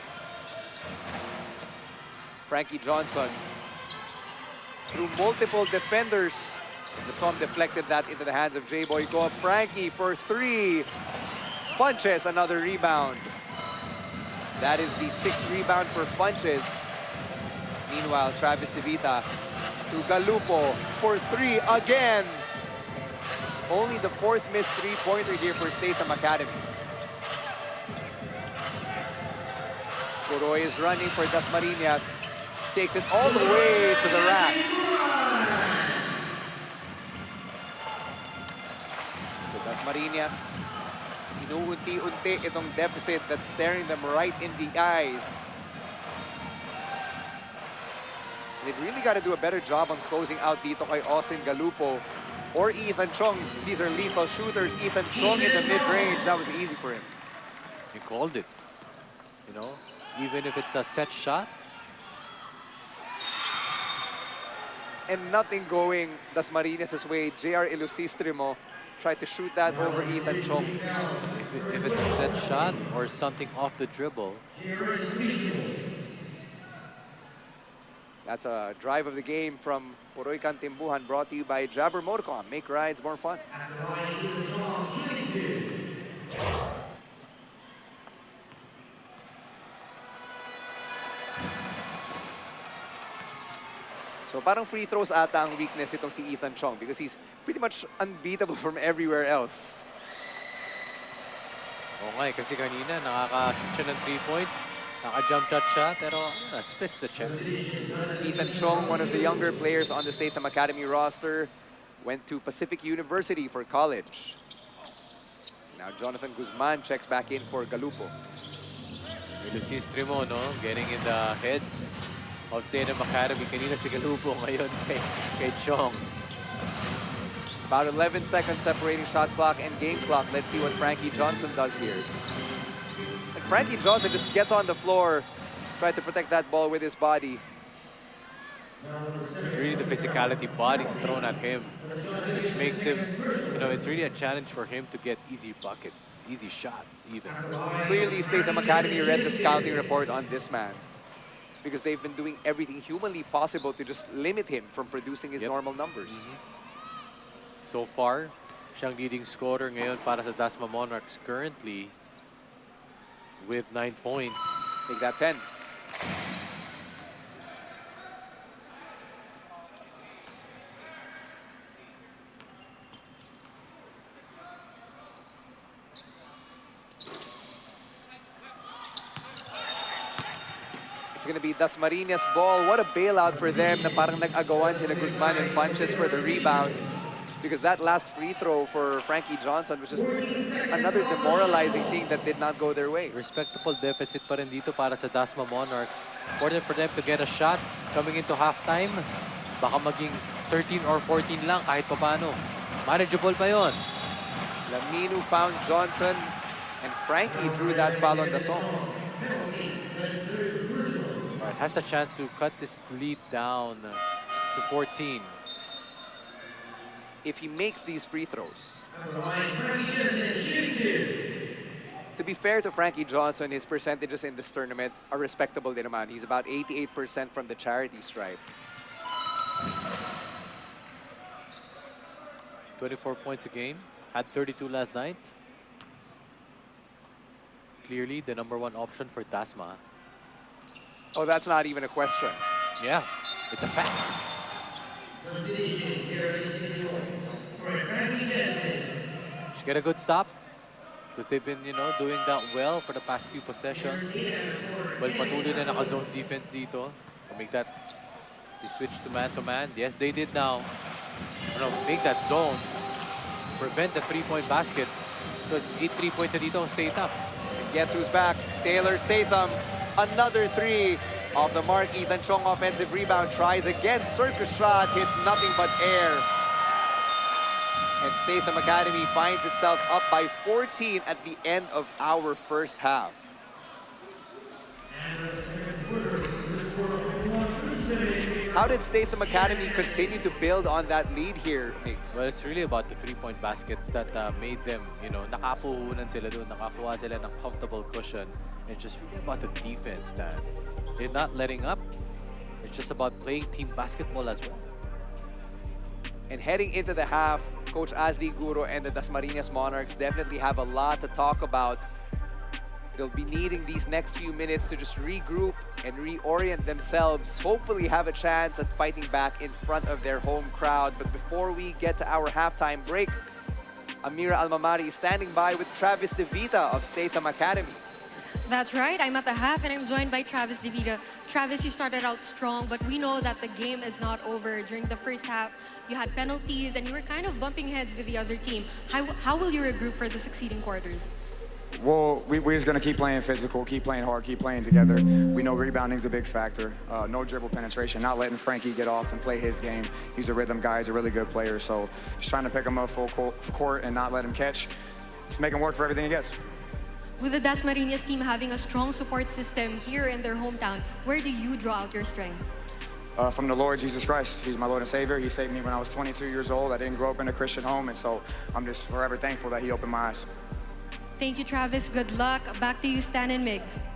Frankie Johnson, through multiple defenders, the Som deflected that into the hands of J-Boy. Go up Frankie for 3. Funches, another rebound. That is the 6th rebound for Funches. Meanwhile, Travis De Vita to Galupo for 3 again. Only the 4th missed 3-pointer here for Statham Academy. Puroy is running for Dasmariñas. Takes it all the way to the rack. So Dasmariñas, inuunti-unti itong deficit that's staring them right in the eyes. They've really got to do a better job on closing out dito kay Austin Galupo or Ethan Chong. These are lethal shooters. Ethan Chong in the mid-range, that was easy for him. He called it. Even if it's a set shot. And nothing going Dasmariñas' way. JR Ilusistrimo tried to shoot that over Ethan Chong. If it's a set shot or something off the dribble. That's a drive of the game from Puroy Cantimbuhan, brought to you by Jabber Motorcom. Make rides more fun. So So parang free throws ata ang weakness itong si Ethan Chong because he's pretty much unbeatable from everywhere else. Okay, kasi kanina nakaka-shoot siya ng 3 points. Naka-jump shot siya, pero splits the check. Ethan Chong, one of the younger players on the Statham Academy roster, went to Pacific University for college. Now Jonathan Guzman checks back in for Galupo. Lucis Trimo, no? Getting in the heads of Statham Academy. Kanina si Galupo, ngayon kay Chong. About 11 seconds separating shot clock and game clock. Let's see what Frankie Johnson does here. And Frankie Johnson just gets on the floor, tries to protect that ball with his body. It's really the physicality, bodies thrown at him, which makes him, it's really a challenge for him to get easy buckets, easy shots even. Clearly, Statham Academy read the scouting report on this man because they've been doing everything humanly possible to just limit him from producing his normal numbers. So far, siyang leading scorer ngayon para sa Dasma Monarchs currently with 9 points. Take that 10. It's going to be Dasmariñas ball. What a bailout for them na parang nag-agawan sila Guzman and Funches for the rebound. Because that last free throw for Frankie Johnson was just another demoralizing thing that did not go their way. Respectable deficit pa rin dito para sa Dasma Monarchs. Important for them to get a shot coming into halftime. Baka maging 13 or 14 lang kahit papano. Manageable pa yon. Laminu found Johnson and Frankie drew that foul on the song. Right, has the chance to cut this lead down to 14. If he makes these free throws. To be fair to Frankie Johnson, his percentages in this tournament are respectable din naman. He's about 88% from the charity stripe. 24 points a game. Had 32 last night. Clearly the #1 option for Dasma. Oh, that's not even a question. Yeah, it's a fact. Should get a good stop because they've been, doing that well for the past few possessions. Well, patuloy na naka-zone defense dito. To make that, they switch to man-to-man. Yes, they did now. Make that zone. Prevent the 3-point baskets because 8 3-points na dito ang Statham. And guess who's back? Taylor Statham. Another 3 off the mark. Ethan Chong offensive rebound tries again. Circus shot hits nothing but air. And Statham Academy finds itself up by 14 at the end of our first half. How did Statham Academy continue to build on that lead here, Mix? Well, it's really about the 3-point baskets that made them, nakapuhunan sila doon, nakakuha sila ng comfortable cushion. It's just really about the defense that they're not letting up. It's just about playing team basketball as well. And heading into the half, Coach Asdi Guro and the Dasmariñas Monarchs definitely have a lot to talk about. They'll be needing these next few minutes to just regroup and reorient themselves, hopefully have a chance at fighting back in front of their home crowd. But before we get to our halftime break, Amira Almamari is standing by with Travis DeVita of Statham Academy. That's right. I'm at the half and I'm joined by Travis DeVita. Travis, you started out strong, but we know that the game is not over. During the first half, you had penalties and you were kind of bumping heads with the other team. How will you regroup for the succeeding quarters? Well, we're just going to keep playing physical, keep playing hard, keep playing together. We know rebounding is a big factor. No dribble penetration, not letting Frankie get off and play his game. He's a rhythm guy, he's a really good player. So just trying to pick him up full court and not let him catch. Just make him work for everything he gets. With the Dasmariñas team having a strong support system here in their hometown, where do you draw out your strength? From the Lord Jesus Christ. He's my Lord and Savior. He saved me when I was 22 years old. I didn't grow up in a Christian home, and so I'm just forever thankful that he opened my eyes. Thank you, Travis. Good luck. Back to you, Stan and Migs.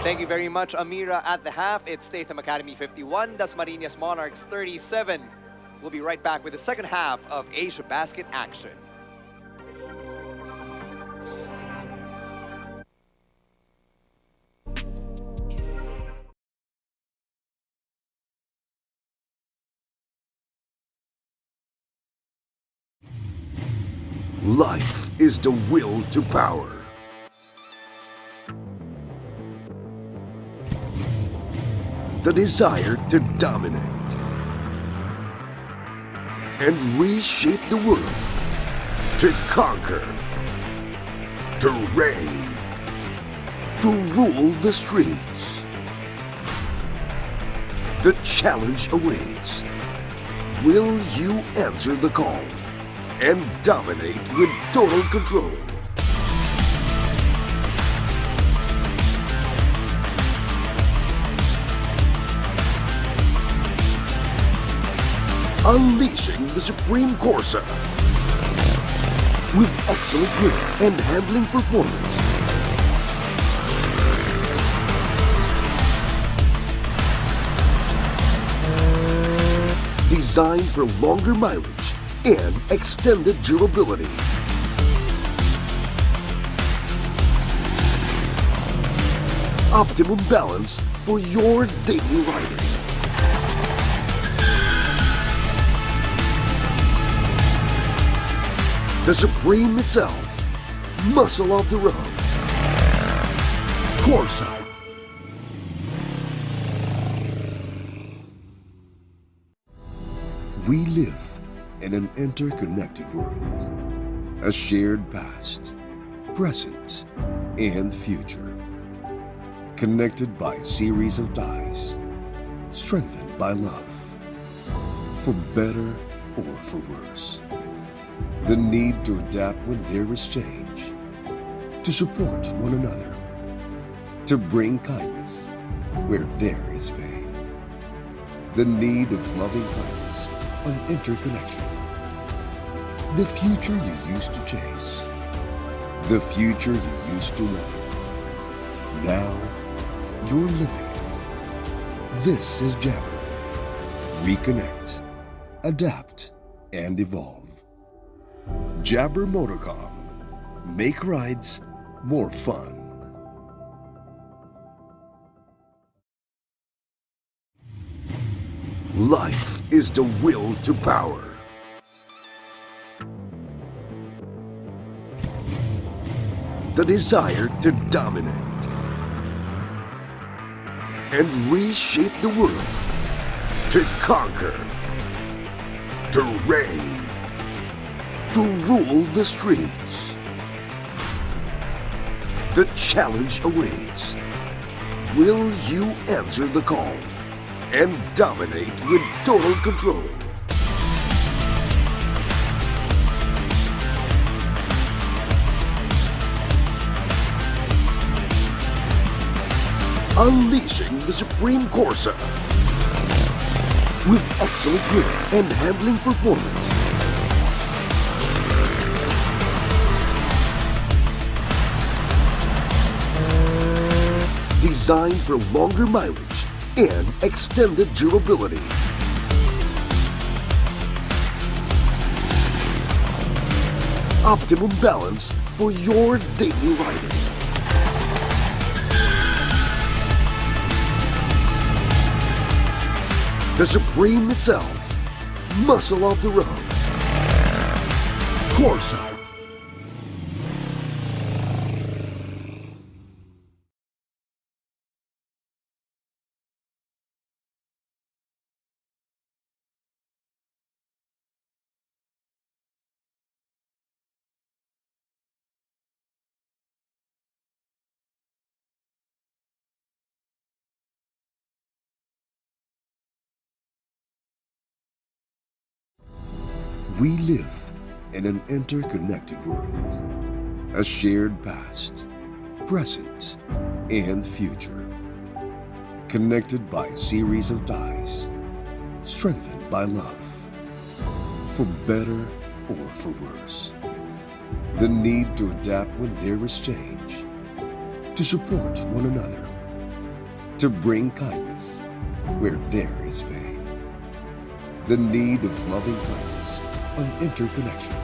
Thank you very much, Amira. At the half, it's Statham Academy 51, Dasmariñas Monarchs 37. We'll be right back with the second half of Asiabasket action. Life is the will to power. The desire to dominate and reshape the world, to conquer, to reign, to rule the streets. The challenge awaits. Will you answer the call and dominate with total control? Unleashing the supreme CORSA with excellent grip and handling performance. Designed for longer mileage and extended durability. Optimum balance for your daily riding. The Supreme itself, muscle of the road. CORSA. We live in an interconnected world. A shared past, present, and future. Connected by a series of ties. Strengthened by love. For better or for worse. The need to adapt when there is change, to support one another, to bring kindness where there is pain. The need of loving kindness, of interconnection. The future you used to chase, the future you used to want. Now, you're living it. This is Jabber. Reconnect, adapt, and evolve. Jabber Motorcom. Make rides more fun. Life is the will to power. The desire to dominate and reshape the world, to conquer, to reign, to rule the streets. The challenge awaits. Will you answer the call and dominate with total control? Unleashing the supreme CORSA with excellent grip and handling performance. Designed for longer mileage and extended durability. Optimum balance for your daily riding. The Supreme itself, muscle of the road. CORSA. We live in an interconnected world. A shared past, present, and future. Connected by a series of ties. Strengthened by love. For better or for worse. The need to adapt when there is change. To support one another. To bring kindness where there is pain. The need of loving kindness, of interconnection.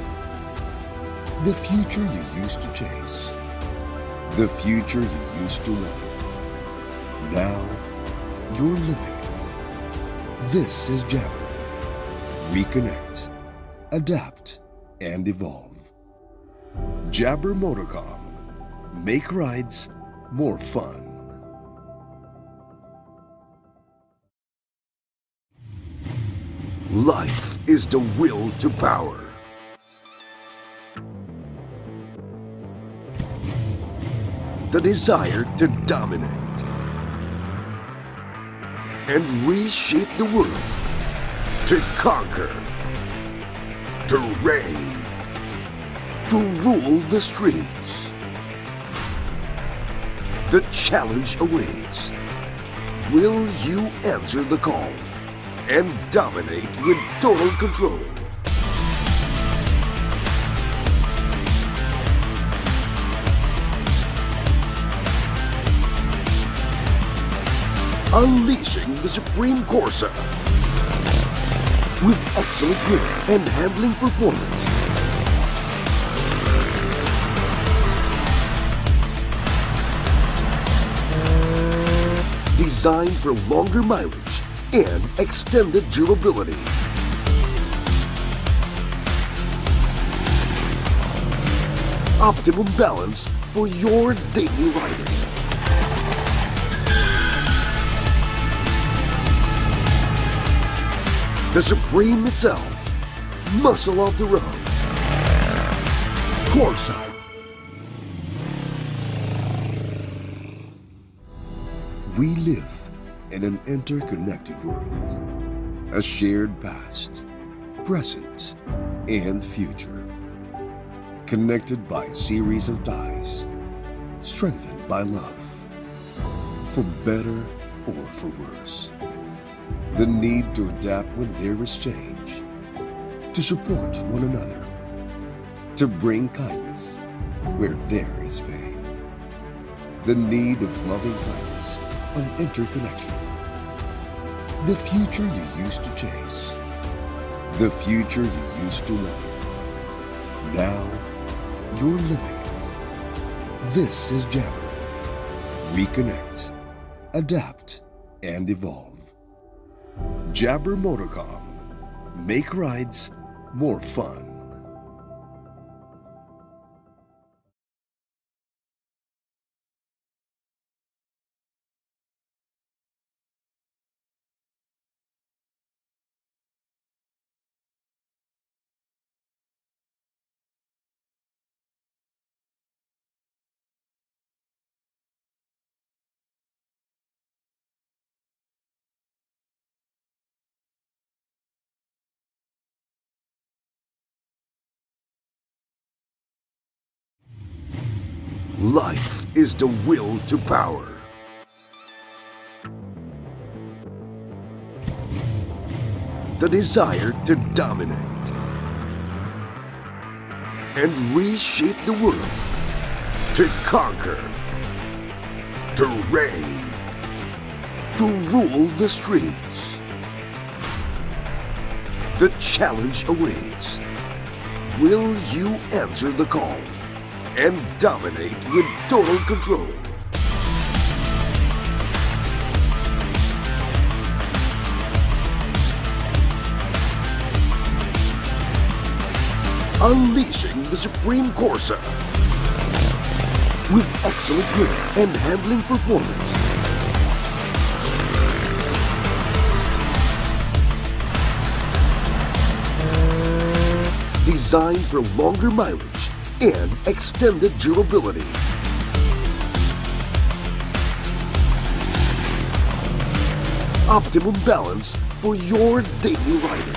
The future you used to chase. The future you used to want. Now, you're living it. This is Jabber. Reconnect, adapt, and evolve. Jabber Motorcom. Make rides more fun. Life is the will to power. The desire to dominate and reshape the world, to conquer, to reign, to rule the streets. The challenge awaits. Will you answer the call and dominate with total control? Unleashing the supreme CORSA with excellent grip and handling performance. Designed for longer mileage and extended durability. Optimum balance for your daily riding. The Supreme itself, muscle of the road. CORSA. We live in an interconnected world. A shared past, present, and future. Connected by a series of ties. Strengthened by love. For better or for worse. The need to adapt when there is change, to support one another, to bring kindness where there is pain. The need of loving kindness, of interconnection. The future you used to chase, the future you used to wonder. Now you're living it. This is Jabber. Reconnect, adapt, and evolve. Jabber Motorcom. Make rides more fun. Life is the will to power. The desire to dominate and reshape the world, to conquer, to reign, to rule the streets. The challenge awaits. Will you answer the call and dominate with total control? Unleashing the supreme CORSA with excellent grip and handling performance. Designed for longer mileage and extended durability. Optimum balance for your daily riding.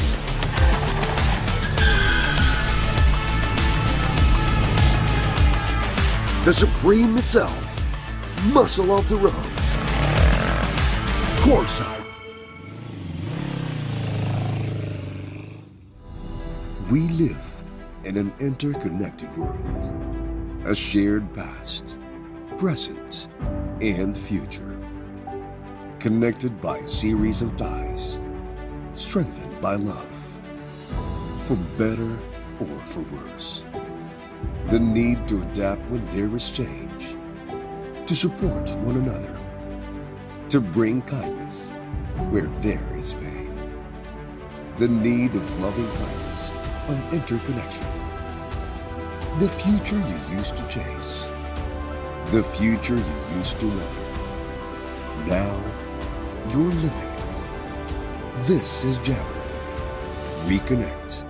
The Supreme itself, muscle of the road. CORSA. We live in an interconnected world. A shared past, present, and future. Connected by a series of ties. Strengthened by love. For better or for worse. The need to adapt when there is change. To support one another. To bring kindness where there is pain. The need of loving kindness, of interconnection. The future you used to chase. The future you used to wonder. Now, you're living it. This is Jabber. Reconnect,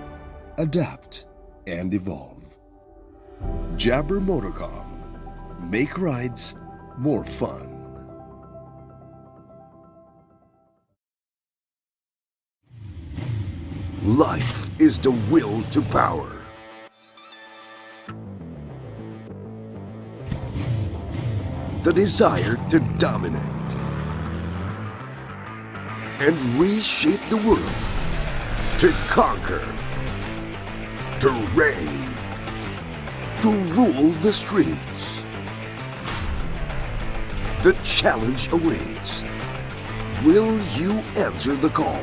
adapt, and evolve. Jabber Motorcom. Make rides more fun. Life is the will to power. The desire to dominate and reshape the world, to conquer, to reign, to rule the streets. The challenge awaits. Will you answer the call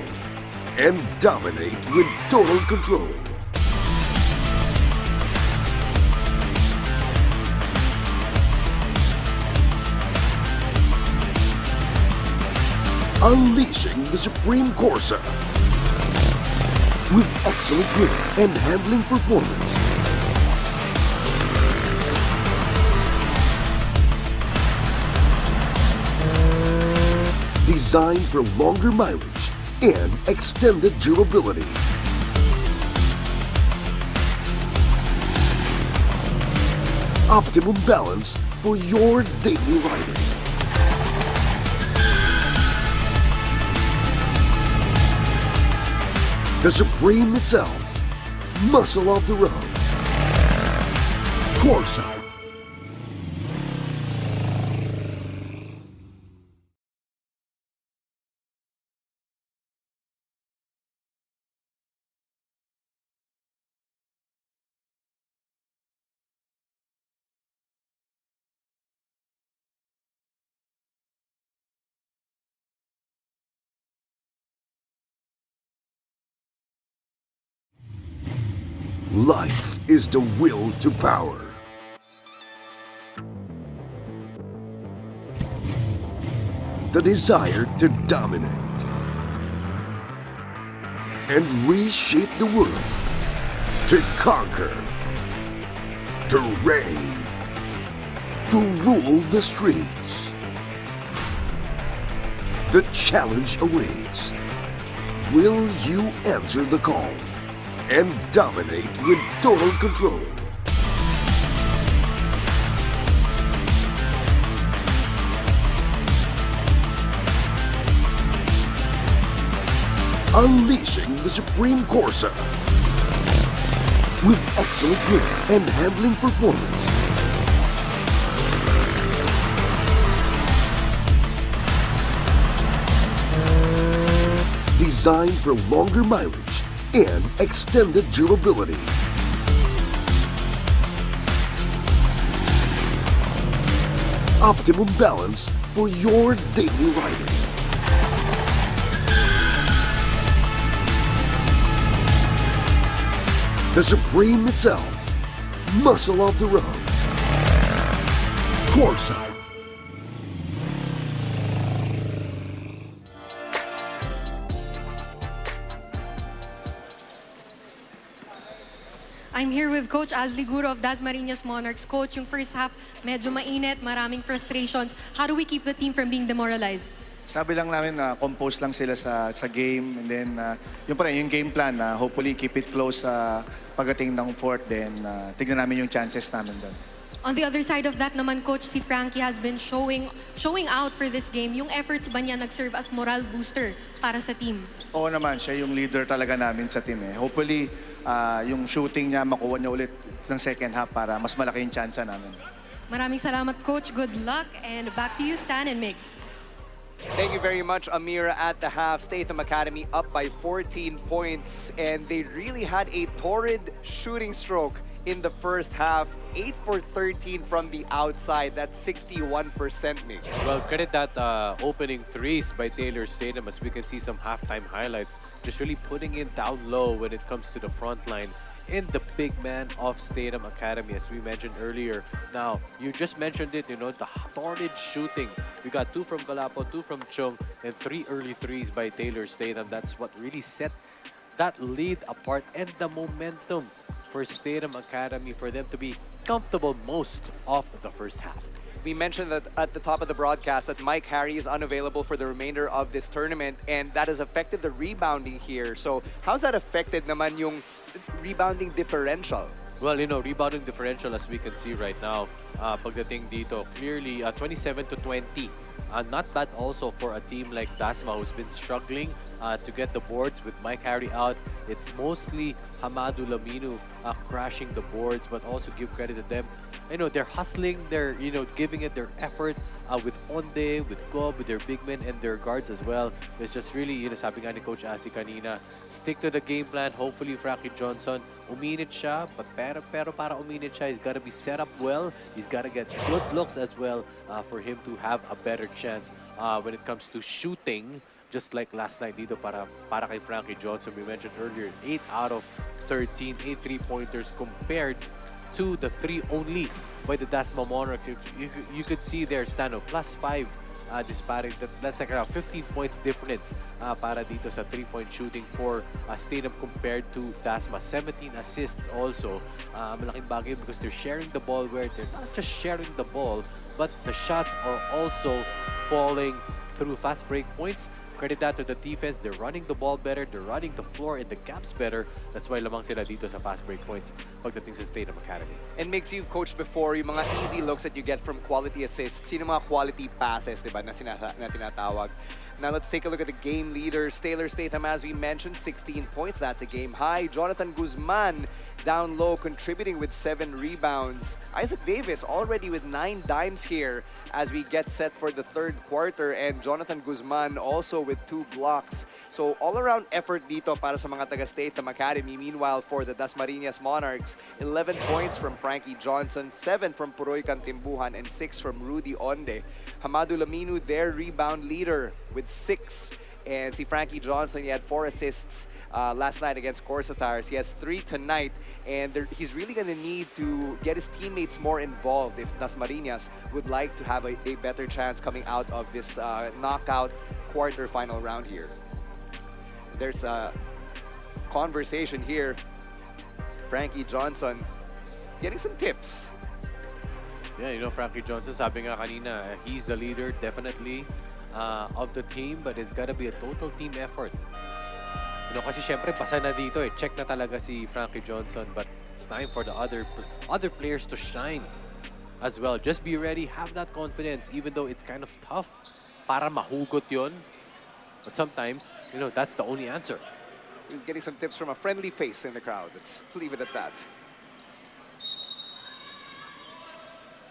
and dominate with total control? Unleashing the supreme CORSA with excellent grip and handling performance. Designed for longer mileage and extended durability. Optimum balance for your daily riding. The Supreme itself, muscle of the road. CORSA. Life is the will to power. The desire to dominate and reshape the world, to conquer, to reign, to rule the streets. The challenge awaits. Will you answer the call and dominate with total control? Unleashing the supreme CORSA with excellent grip and handling performance. Designed for longer mileage and extended durability. Optimum balance for your daily riding. The Supreme itself, muscle of the road. CORSA. I'm here with Coach Asli Guro of Dasmariñas Monarchs. Coach, yung first half, medyo mainit, maraming frustrations. How do we keep the team from being demoralized? Sabi lang namin na compose lang sila sa game, and then yun pa rin, yung game plan na hopefully keep it close pagdating ng fourth, then tignan namin yung chances namin doon. On the other side of that naman, Coach, si Frankie has been showing out for this game. Yung efforts ba niya nag-serve as moral booster para sa team? Oo naman, siya yung leader talaga namin sa team eh. Hopefully, yung shooting niya, makuha niya ulit ng second half para mas malaki yung chance namin. Maraming salamat, Coach. Good luck. And back to you, Stan and Migs. Thank you very much, Amira. At the half, Statham Academy up by 14 points, and they really had a torrid shooting stroke in the first half. 8 for 13 from the outside. That's 61% mix. Well, credit that opening threes by Taylor Statham, as we can see some halftime highlights. Just really putting it down low when it comes to the front line. In the big man of Statham Academy, as we mentioned earlier. Now, you just mentioned it, you know, the torrid shooting. We got 2 from Galapo, 2 from Chung, and 3 early threes by Taylor Statham. That's what really set that lead apart, and the momentum for Statham Academy for them to be comfortable most of the first half. We mentioned that at the top of the broadcast that Mike Harry is unavailable for the remainder of this tournament, and that has affected the rebounding here. So how's that affected naman yung rebounding differential? Well, you know, rebounding differential, as we can see right now, pagdating dito, clearly 27 to 20. Not bad also for a team like Dasma, who's been struggling to get the boards with Mike Harry out. It's mostly Hamadu Laminu crashing the boards, but also give credit to them. You know, they're hustling, they're, you know, giving it their effort with Onde, with Gob, with their big men and their guards as well. It's just really, you know, sabi nga ni Coach Asi kanina, stick to the game plan. Hopefully, Frankie Johnson, uminit siya, but pero para uminit siya, he's got to be set up well. He's got to get good looks as well for him to have a better chance when it comes to shooting. Just like last night dito para kay Frankie Johnson, we mentioned earlier, 8 out of 13, 8 3-pointers compared to the 3 only by the Dasma Monarchs. You could see there, Stano, +5 disparity. That's like around 15 points difference para dito sa 3-point shooting for Statham compared to Dasma. 17 assists also. Malaking bagay because they're sharing the ball where they're not just sharing the ball, but the shots are also falling through fast break points. Credit that to the defense. They're running the ball better. They're running the floor and the gaps better. That's why lamang sila dito sa fast break points pagdating sa Statham Academy. And Migs, you've coached before, yung mga easy looks that you get from quality assists, yung mga quality passes, diba, na tinatawag. Now let's take a look at the game leaders. Taylor Statham, as we mentioned, 16 points. That's a game high. Jonathan Guzman down low, contributing with 7 rebounds. Isaac Davis already with 9 dimes here as we get set for the third quarter. And Jonathan Guzman also with 2 blocks. So all-around effort dito para sa mga taga Statham Academy. Meanwhile, for the Dasmariñas Monarchs, 11 points from Frankie Johnson, 7 from Puroy Kantimbuhan, and 6 from Rudy Onde. Hamadu Laminu, their rebound leader, with 6. And si Frankie Johnson, he had 4 assists last night against CORSA. He has 3 tonight. And he's really going to need to get his teammates more involved if Dasmariñas would like to have a better chance coming out of this knockout quarterfinal round here. There's a conversation here. Frankie Johnson getting some tips. Yeah, you know, Frankie Johnson, sabi nga kanina, he's the leader, definitely, of the team, but it's gotta be a total team effort. You know, kasi syempre, basa na dito eh. Check na talaga si Frankie Johnson, but it's time for the other players to shine as well. Just be ready, have that confidence, even though it's kind of tough para mahugot yon. But sometimes, you know, that's the only answer. He's getting some tips from a friendly face in the crowd. Let's leave it at that.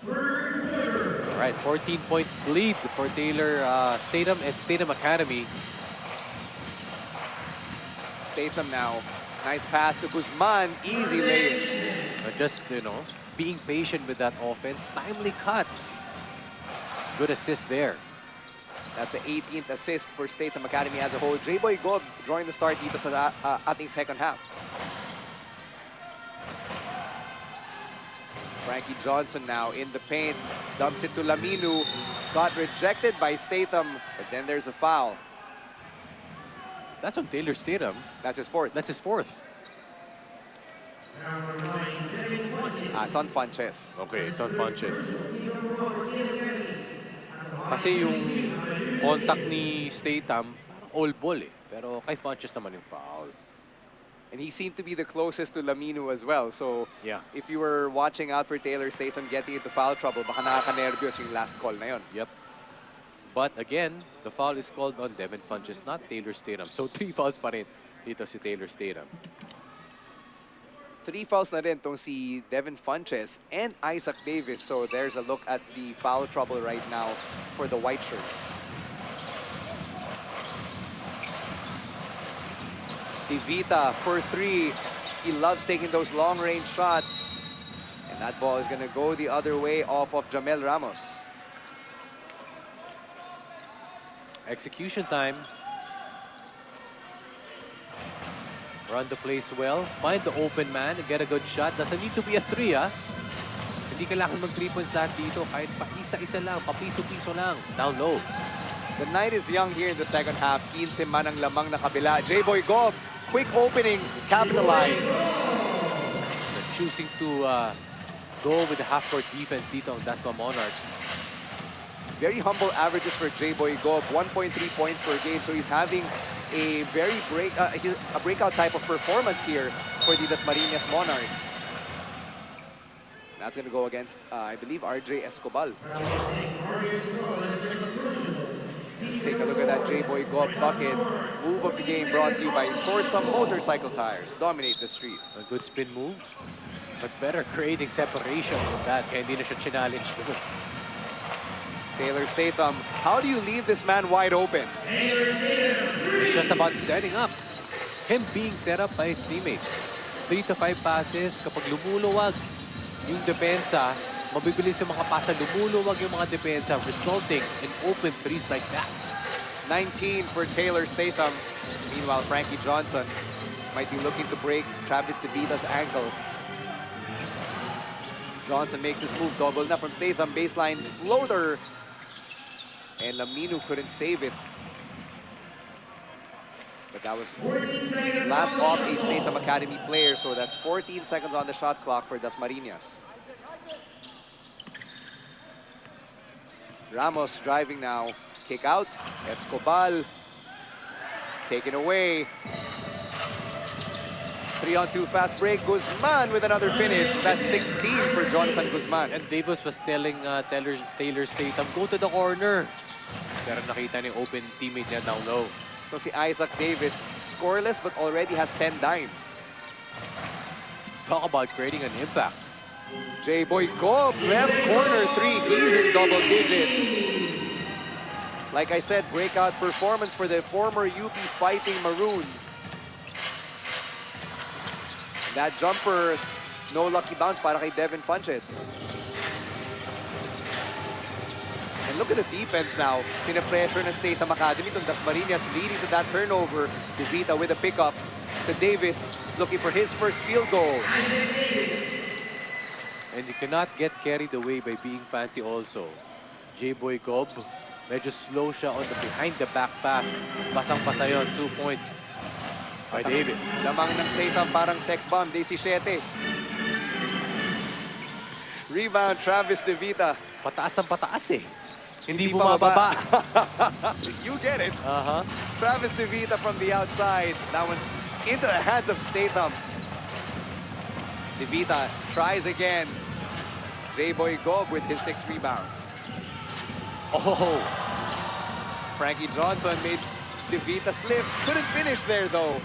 All right, 14-point lead for Taylor Statham and Statham Academy. Statham now. Nice pass to Guzman. Easy lay-in. Just, you know, being patient with that offense. Timely cuts. Good assist there. That's the 18th assist for Statham Academy as a whole. J-Boy Gob drawing the start dito sa ating second half. Frankie Johnson now in the paint. Dumps it to Laminu. Got rejected by Statham, but then there's a foul. That's on Taylor Statham. That's his 4th. That's his 4th. It's on Funches. Okay, it's on Funches. Kasi yung contact ni Statham, all ball eh. Pero kay Funches naman yung foul. And he seemed to be the closest to Laminu as well. So yeah, if you were watching out for Taylor Statham getting into foul trouble, baka nakaka-nervyos yung last call na yun. Yep. But again, the foul is called on Devin Funches, not Taylor Statham. So 3 fouls pa rin dito si Taylor Statham. 3 fouls na rin tong si Devin Funches and Isaac Davis. So there's a look at the foul trouble right now for the white shirts. Divita for 3. He loves taking those long-range shots. And that ball is going to go the other way off of Jamel Ramos. Execution time. Run the place well. Find the open man and get a good shot. Doesn't need to be a 3, ah. Hindi kailangan mag 3 points lahat dito. Kahit pa isa-isa lang, papiso-piso lang. Down low. The night is young here in the second half. 15 man ang lamang na kabila. J-Boy Gob, quick opening, capitalized. choosing to go with the half-court defense dito ang Dasma Monarchs. Very humble averages for J-Boy Gob, 1.3 points per game. So he's having a very breakout type of performance here for the Dasmariñas Monarchs. That's going to go against, I believe, RJ Escobal. Let's take a look at that J-Boy Gob bucket. Move of the game brought to you by CORSA Motorcycle Tires. Dominate the streets. A good spin move, but better creating separation with that. Kaya hindi na siya challenge. Taylor Statham, how do you leave this man wide open? It's just about setting up. Him being set up by his teammates. 3 to 5 passes. Kapag lumuluwag yung depensa, mabibilis yung mga pasa, lumuluwag yung mga depensa, resulting in open threes like that. 19 for Taylor Statham. Meanwhile, Frankie Johnson might be looking to break Travis DeVita's ankles. Johnson makes his move, double na from Statham, baseline floater. And Laminu couldn't save it. But that was last off a Statham Academy player, so that's 14 seconds on the shot clock for Dasmariñas. Ramos driving now. Kick out. Escobal. Taken away. 3-on-2 fast break. Guzman with another finish. That's 16 for Jonathan Guzman. And Davis was telling Taylor Statham, go to the corner. Pero nakita ni open teammate niya down low. So si Isaac Davis, scoreless but already has 10 dimes. Talk about creating an impact. J-Boy Gob, left corner 3. He's in double digits. Like I said, breakout performance for the former UP Fighting Maroon. That jumper, no lucky bounce para kay Devin Funches. And look at the defense now. Pinapressure ng Statham Academy. Itong Dasmariñas leading to that turnover. DeVita with a pickup to Davis, looking for his first field goal. And you cannot get carried away by being fancy also. J-Boy Gob, medyo slow siya on the behind the back pass. Basang-basa yun, 2 points by Davis. Lamang ng Statham parang sex bomb, day 17. Rebound, Travis DeVita. Pataas ang pataas eh. Hindi bumababa. You get it. Travis DeVita from the outside. That one's into the hands of Statham. DeVita tries again. J-Boy Gob with his 6th rebound. Oh, Frankie Johnson made DeVita slip. Couldn't finish there though.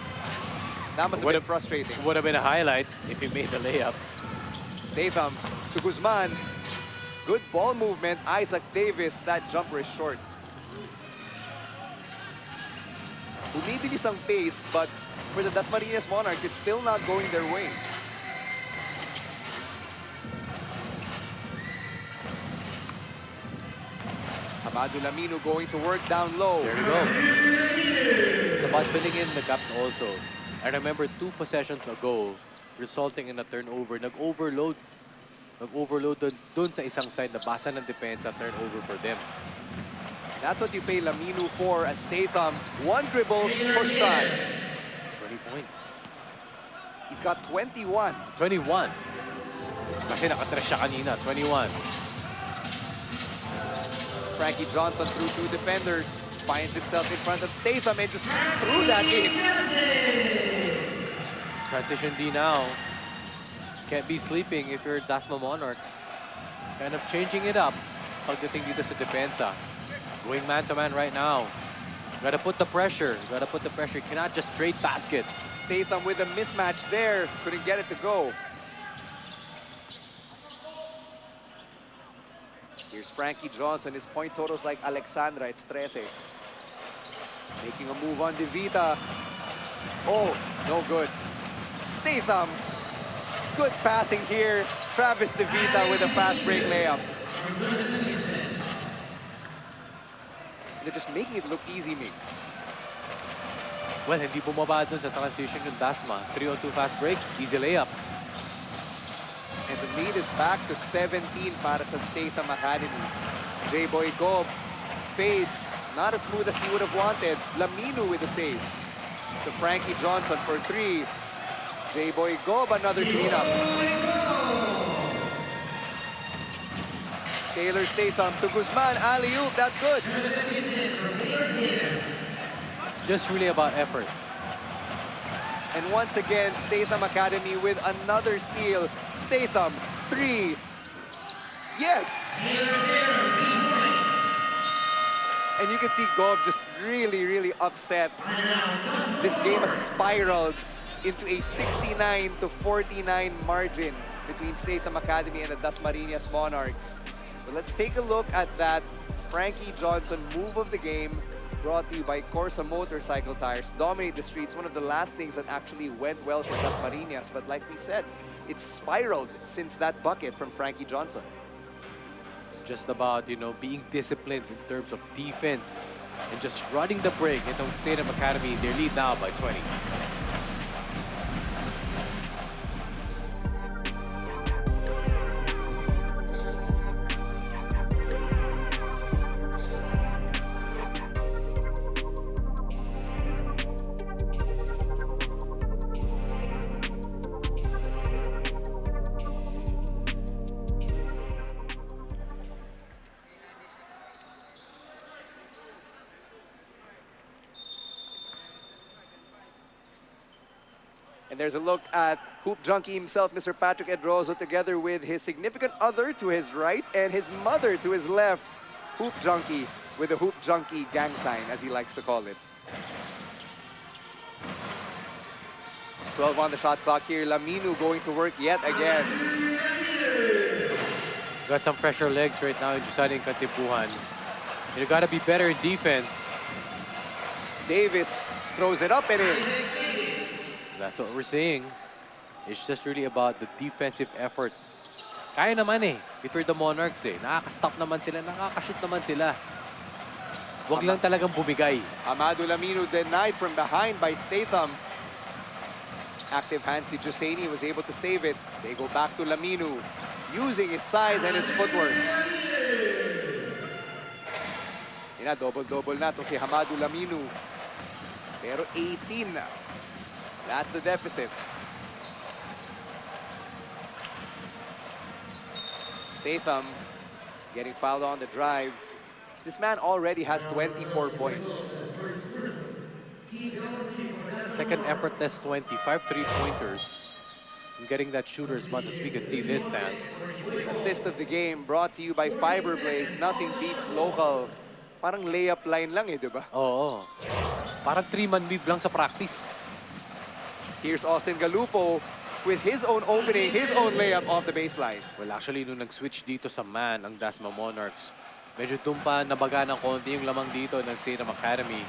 That must have been frustrating. Would have been a highlight if he made the layup. Statham to Guzman. Good ball movement. Isaac Davis, that jumper is short. Bumibilis ang pace, but for the Dasmariñas Monarchs, it's still not going their way. Hamadu Laminu going to work down low. There you go. It's about filling in the gaps also. I remember 2 possessions ago, resulting in a turnover. Nag-overload dun sa isang side, nabasa ng depensa, turnover for them. That's what you pay Laminu for as Statham. 1 dribble, push shot. 20 points. He's got 21. 21. Kasi nakatrash siya kanina, 21. Frankie Johnson through 2 defenders. Finds himself in front of Statham and just threw that in. Transition D now. Can't be sleeping if you're Dasma Monarchs. Kind of changing it up pagdating dito sa depensa. Going man-to-man right now. Gotta put the pressure. Gotta put the pressure. Cannot just trade baskets. Statham with a mismatch there. Couldn't get it to go. Here's Frankie Johnson. His point total's like Alexandra. It's 13. Making a move on DeVita. Oh, no good. Statham. Good passing here. Travis DeVita with a fast break layup. They're just making it look easy, Mix. Well, hindi bumaba dun sa transition yung Dasma. 3-on-2 fast break, easy layup. And the lead is back to 17 para sa Statham Academy. J-Boy Gob fades. Not as smooth as he would have wanted. Laminu with the save. To Frankie Johnson for 3. J-Boy Gob, another cleanup. Taylor Statham to Guzman, alley-oop, that's good. Just really about effort. And once again, Statham Academy with another steal. Statham, 3. Yes! And you can see Gob just really upset. This game has spiraled into a 69-49 margin between Statham Academy and the Dasmariñas Monarchs. But let's take a look at that Frankie Johnson move of the game, brought to you by CORSA motorcycle tires. Dominate the streets, one of the last things that actually went well for Dasmariñas. But like we said, it's spiraled since that bucket from Frankie Johnson. Just about, being disciplined in terms of defense and just running the break. Itong Statham Academy, their lead now by 20. And there's a look at Hoop Junkie himself, Mr. Patrick Edrozo, together with his significant other to his right and his mother to his left. Hoop Junkie with the Hoop Junkie gang sign, as he likes to call it. 12 on the shot clock here. Laminu going to work yet again. Got some fresher legs right now in Jusani Katipuhan. You gotta be better in defense. Davis throws it up and in. That's what we're seeing. It's just really about the defensive effort. Kaya naman eh. If you're the Monarchs eh. Nakaka-stop naman sila, nakaka-shoot naman sila. Huwag lang talagang bumigay. Amadou Laminu denied from behind by Statham. Active hand si Jusani was able to save it. They go back to Laminu, using his size and his footwork. Double-double na to si Amadou Laminu. Pero 18 na. That's the deficit. Statham getting fouled on the drive. This man already has 24 points. Second effortless 25 3-pointers. And getting that shooter as much as we can see this time. This assist of the game brought to you by Fiber Blaze. Nothing beats local. Parang layup line lang eh, diba? Oo. Parang 3-man weave lang sa practice. Here's Austin Galupo with his own opening, his own layup off the baseline. Well, actually, nung nag-switch dito sa man ang Dasma Monarchs, medyo doon pa nabaga ng konti yung lamang dito ng Statham Academy.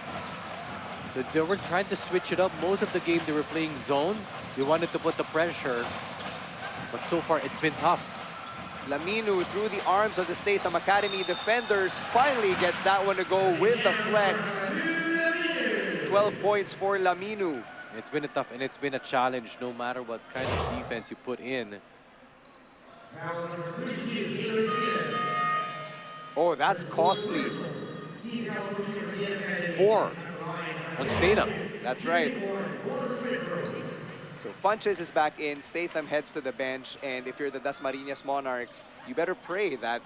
So they were trying to switch it up. Most of the game, they were playing zone. They wanted to put the pressure. But so far, it's been tough. Laminu through the arms of the Statham Academy defenders finally gets that one to go with the flex. 12 points for Laminu. It's been a tough and it's been a challenge no matter what kind of defense you put in. Oh, that's costly. 4 on Statham. That's right. So Funches is back in, Statham heads to the bench, and if you're the Dasmariñas Monarchs, you better pray that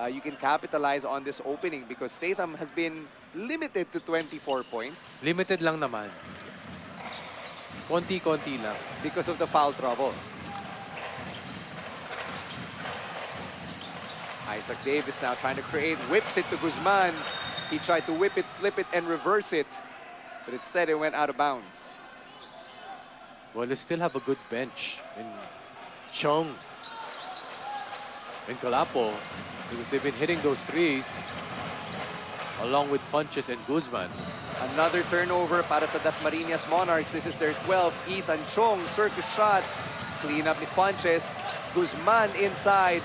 you can capitalize on this opening because Statham has been limited to 24 points. Limited lang naman. Konti-konti lang. Because of the foul trouble. Isaac Davis now trying to create, whips it to Guzman. He tried to whip it, flip it, and reverse it. But instead, it went out of bounds. Well, they still have a good bench in Chong and Colapo because they've been hitting those threes along with Funches and Guzman. Another turnover para sa Dasmariñas Monarchs. This is their 12th. Ethan Chong, circus shot. Clean up ni Funches. Guzman inside.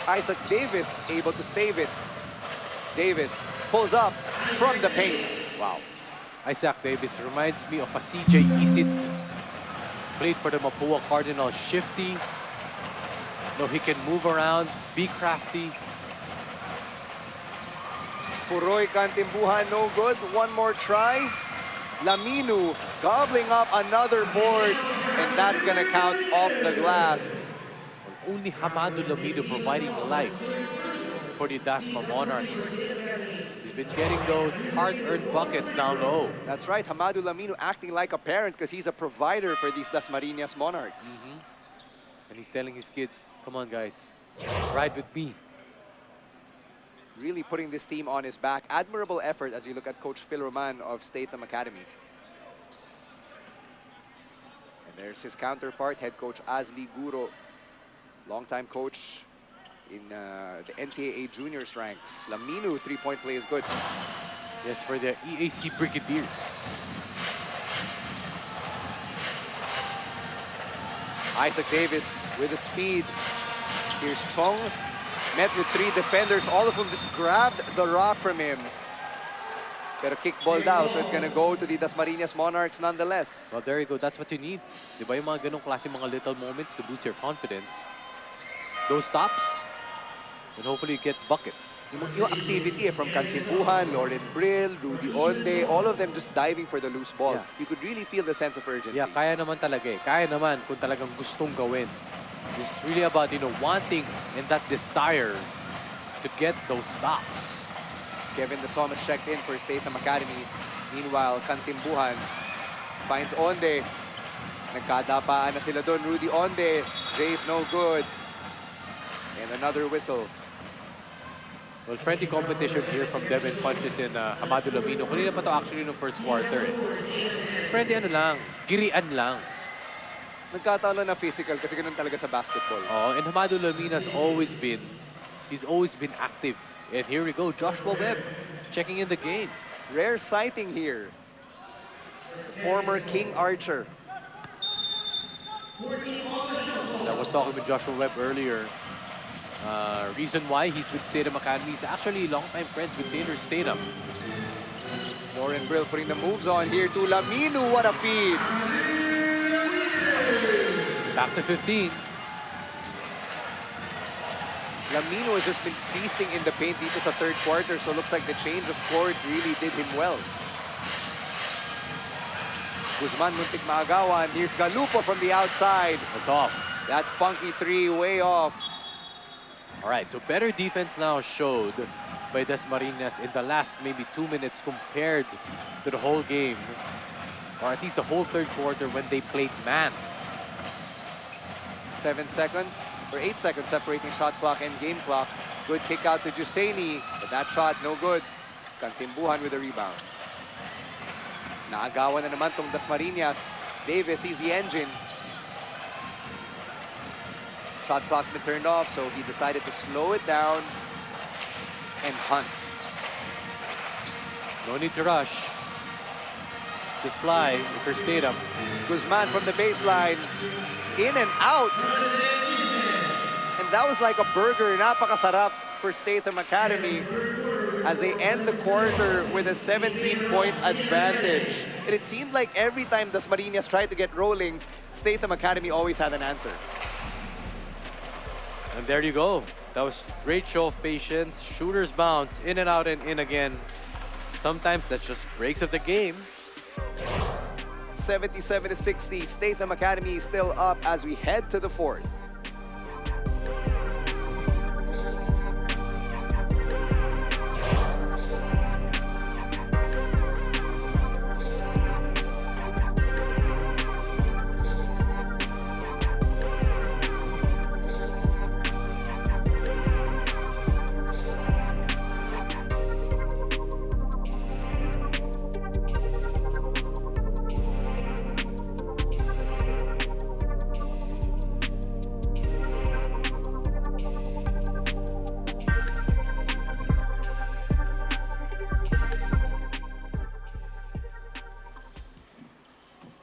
Isaac Davis able to save it. Davis pulls up from the paint. Wow. Isaac Davis reminds me of a CJ Isit. Played for the Mapua Cardinals. Shifty. No, he can move around, be crafty. Puroy Kantimbuhan, no good. One more try. Laminu gobbling up another board. And that's gonna count off the glass. Only Hamadu Lamido providing life for the Dasma Monarchs. He's been getting those hard-earned buckets down low. That's right, Hamadu Lamino acting like a parent because he's a provider for these Dasmariñas Monarchs. And he's telling his kids, come on guys, ride with me. Really putting this team on his back. Admirable effort as you look at Coach Phil Roman of Statham Academy. And there's his counterpart, head coach Asli Guro, longtime coach in the NCAA juniors ranks. Lamino, three-point play is good. Yes, for the EAC Brigadiers. Isaac Davis with the speed. Here's Chong, met with three defenders. All of them just grabbed the rock from him. Pero kick ball daw, so it's gonna go to the Dasmariñas Monarchs nonetheless. Well, there you go. That's what you need. Di ba yung mga ganong klase mga little moments to boost your confidence? Those stops, and hopefully you get buckets. Yung activity from Cantimbuhan, Lauren Brill, Rudy Onde, all of them just diving for the loose ball. Yeah. You could really feel the sense of urgency. Yeah, kaya naman talaga eh. Kaya naman kung talagang gustong gawin. It's really about, wanting and that desire to get those stops. Kevin Dasomas checked in for Statham Academy. Meanwhile, Cantimbuhan finds Onde. Nagkadapaan na sila doon. Rudy Onde. Jay's no good. And another whistle. Well, friendly competition here from Devin Punches and Hamadu Lamino. Kanina pa to actually no first quarter eh. Friendly ano lang, girian lang. Nagkataon lang na physical kasi ganun talaga sa basketball. Oh, and Hamadu Lamino has always been, he's always been active. And here we go, Joshua Webb checking in the game. Rare sighting here. The former King Archer. I was talking with Joshua Webb earlier. Reason why he's with Statham Academy is actually longtime friends with Taylor Statham. Lauren Brill putting the moves on here to Lamino. What a feed. Back to 15. Lamino has just been feasting in the paint dito sa third quarter, so looks like the change of court really did him well. Guzman muntik maagawan. Here's Galupo from the outside. That's off. That funky three way off. All right, so better defense now showed by Dasmariñas in the last maybe 2 minutes compared to the whole game, or at least the whole third quarter when they played man. 7 seconds, or 8 seconds separating shot clock and game clock. Good kick out to Jusaini, but that shot no good. Cantimbuhan with the rebound. Naagawan na naman tong Dasmariñas. Davis, he's the engine. Shot clock's been turned off, so he decided to slow it down and hunt. No need to rush. Just fly if you're Statham. Guzman from the baseline. In and out. And that was like a burger. Napakasarap for Statham Academy as they end the quarter with a 17-point advantage. And it seemed like every time Dasmariñas tried to get rolling, Statham Academy always had an answer. And there you go. That was great show of patience. Shooters bounce, in and out and in again. Sometimes that's just breaks of the game. 77-60. Statham Academy is still up as we head to the fourth.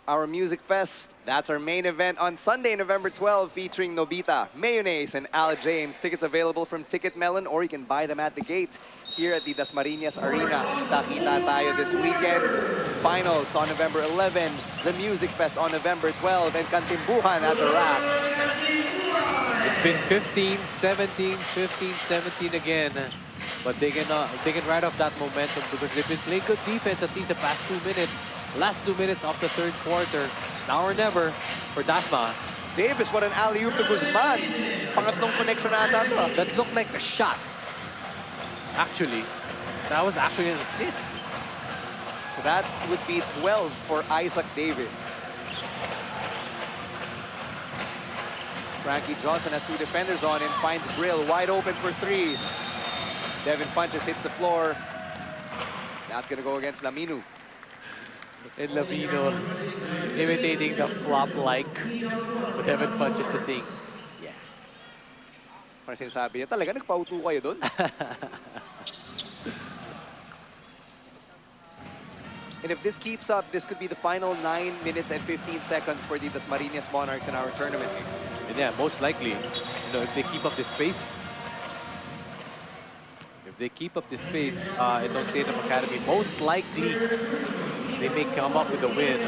Our Music Fest, that's our main event on Sunday, November 12, featuring Nobita, Mayonnaise, and Al James. Tickets available from Ticket Melon, or you can buy them at the gate here at the Dasmariñas Arena. Kita-kita tayo this weekend. Finals on November 11, the Music Fest on November 12, and Cantimbuhan at the rack. It's been 15-17, 15-17 again. But they can ride off that momentum because they've been playing good defense at least the past 2 minutes. Last 2 minutes of the third quarter, now or never for Dasma. Davis, what an alley-oop to Guzman. Pangatlong connection na ata to. That looked like a shot. Actually, that was actually an assist. So that would be 12 for Isaac Davis. Frankie Johnson has 2 defenders on and finds Brill wide open for 3. Devin Funches hits the floor. That's going to go against Laminu. And Lamino imitating the flop like with Devin Funches just saying, yeah. Parang sinasabi niya, talaga nagpauto kayo doon? And if this keeps up, this could be the final 9 minutes and 15 seconds for the Dasmariñas Monarchs in our tournament games. And yeah, most likely, if they keep up this pace, in Statham Academy, most likely they may come up with a win.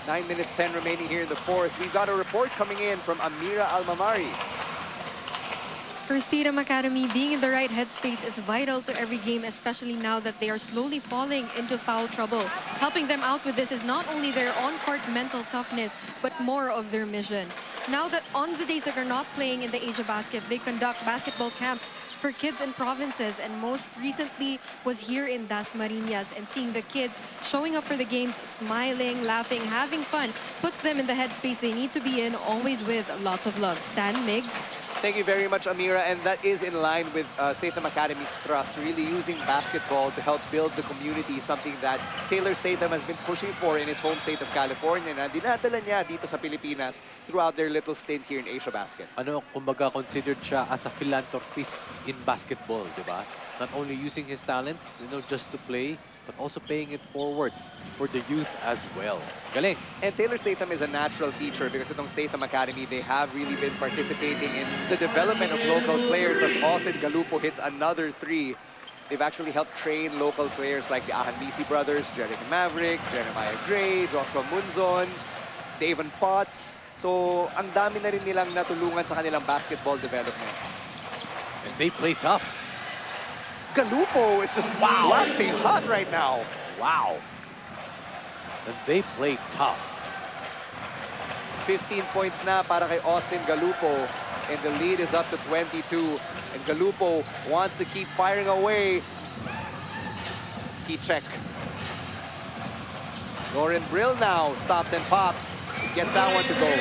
9 minutes, 10 remaining here in the fourth. We've got a report coming in from Amira Almamari. For Statham Academy, being in the right headspace is vital to every game, especially now that they are slowly falling into foul trouble. Helping them out with this is not only their on-court mental toughness, but more of their mission. Now that on the days that are not playing in the Asiabasket, they conduct basketball camps for kids in provinces, and most recently was here in Dasmariñas. And seeing the kids showing up for the games, smiling, laughing, having fun, puts them in the headspace they need to be in, always with lots of love. Stan, Migs? Thank you very much, Amira. And that is in line with Statham Academy's thrust, really using basketball to help build the community, something that Taylor Statham has been pushing for in his home state of California na dinadala niya dito sa Pilipinas throughout their little stint here in Asiabasket. Kumbaga considered siya as a philanthropist in basketball, di ba? Not only using his talents, just to play, but also paying it forward for the youth as well. Galing. And Taylor Statham is a natural teacher because itong Statham Academy, they have really been participating in the development of local players as Austin Galupo hits another 3. They've actually helped train local players like the Ahanbisi brothers, Jerick Maverick, Jeremiah Gray, Joshua Munzon, Davon Potts. So, ang dami na rin nilang natulungan sa kanilang basketball development. And they play tough. Galupo is just waxing hot right now. Wow. And they play tough. 15 points na para kay Austin Galupo. And the lead is up to 22. And Galupo wants to keep firing away. Key check. Lauren Brill now stops and pops. Gets that one to go.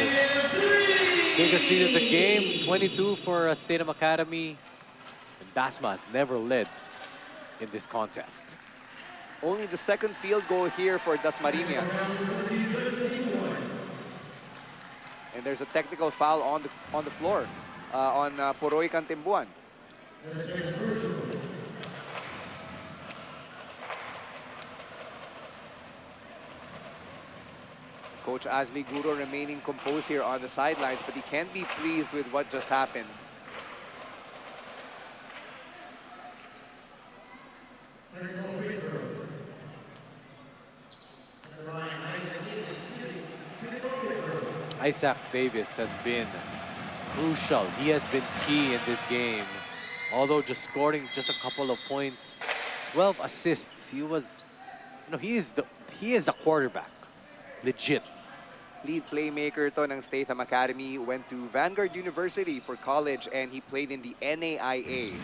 Biggest lead of the game, 22 for Statham Academy. And Dasma has never led in this contest. Only the second field goal here for Dasmariñas. And there's a technical foul on the floor on Poroy Cantimbuan. Coach Asli Guro remaining composed here on the sidelines, but he can't be pleased with what just happened. Isaac Davis has been crucial. He has been key in this game. Although just scoring just a couple of points, 12 assists. He was, he is a quarterback, legit. Lead playmaker to ng Statham Academy, went to Vanguard University for college, and he played in the NAIA,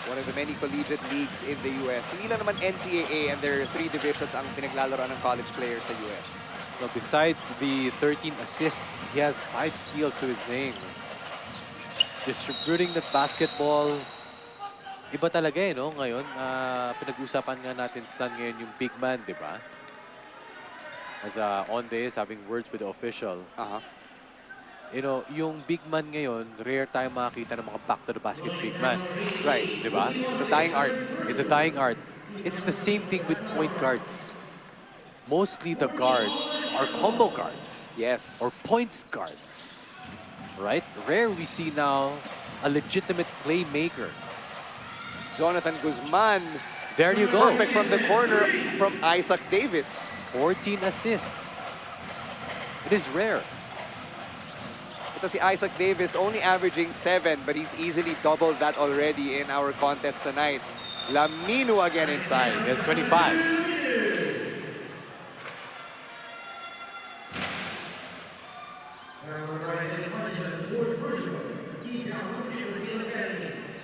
one of the many collegiate leagues in the US. Hindi lang naman NCAA, and there are 3 divisions ang pinaglalaroan ng college players sa US. Well, besides the 13 assists, he has 5 steals to his name. Distributing the basketball. Iba talaga ngayon. Pinag-usapan nga natin, Stan, ngayon yung big man, di ba? As Onde is having words with the official. Yung big man ngayon, rare tayo makakita ng mga back-to-the-basket big man. Right. Di ba? It's a dying art. It's a dying art. It's the same thing with point guards. Mostly the guards are combo guards. Yes. Or points guards. Right? Rare we see now a legitimate playmaker. Jonathan Guzman. There you go. Perfect from the corner from Isaac Davis. 14 assists. It is rare. Ito si Isaac Davis only averaging 7, but he's easily doubled that already in our contest tonight. Laminu again inside. He has 25.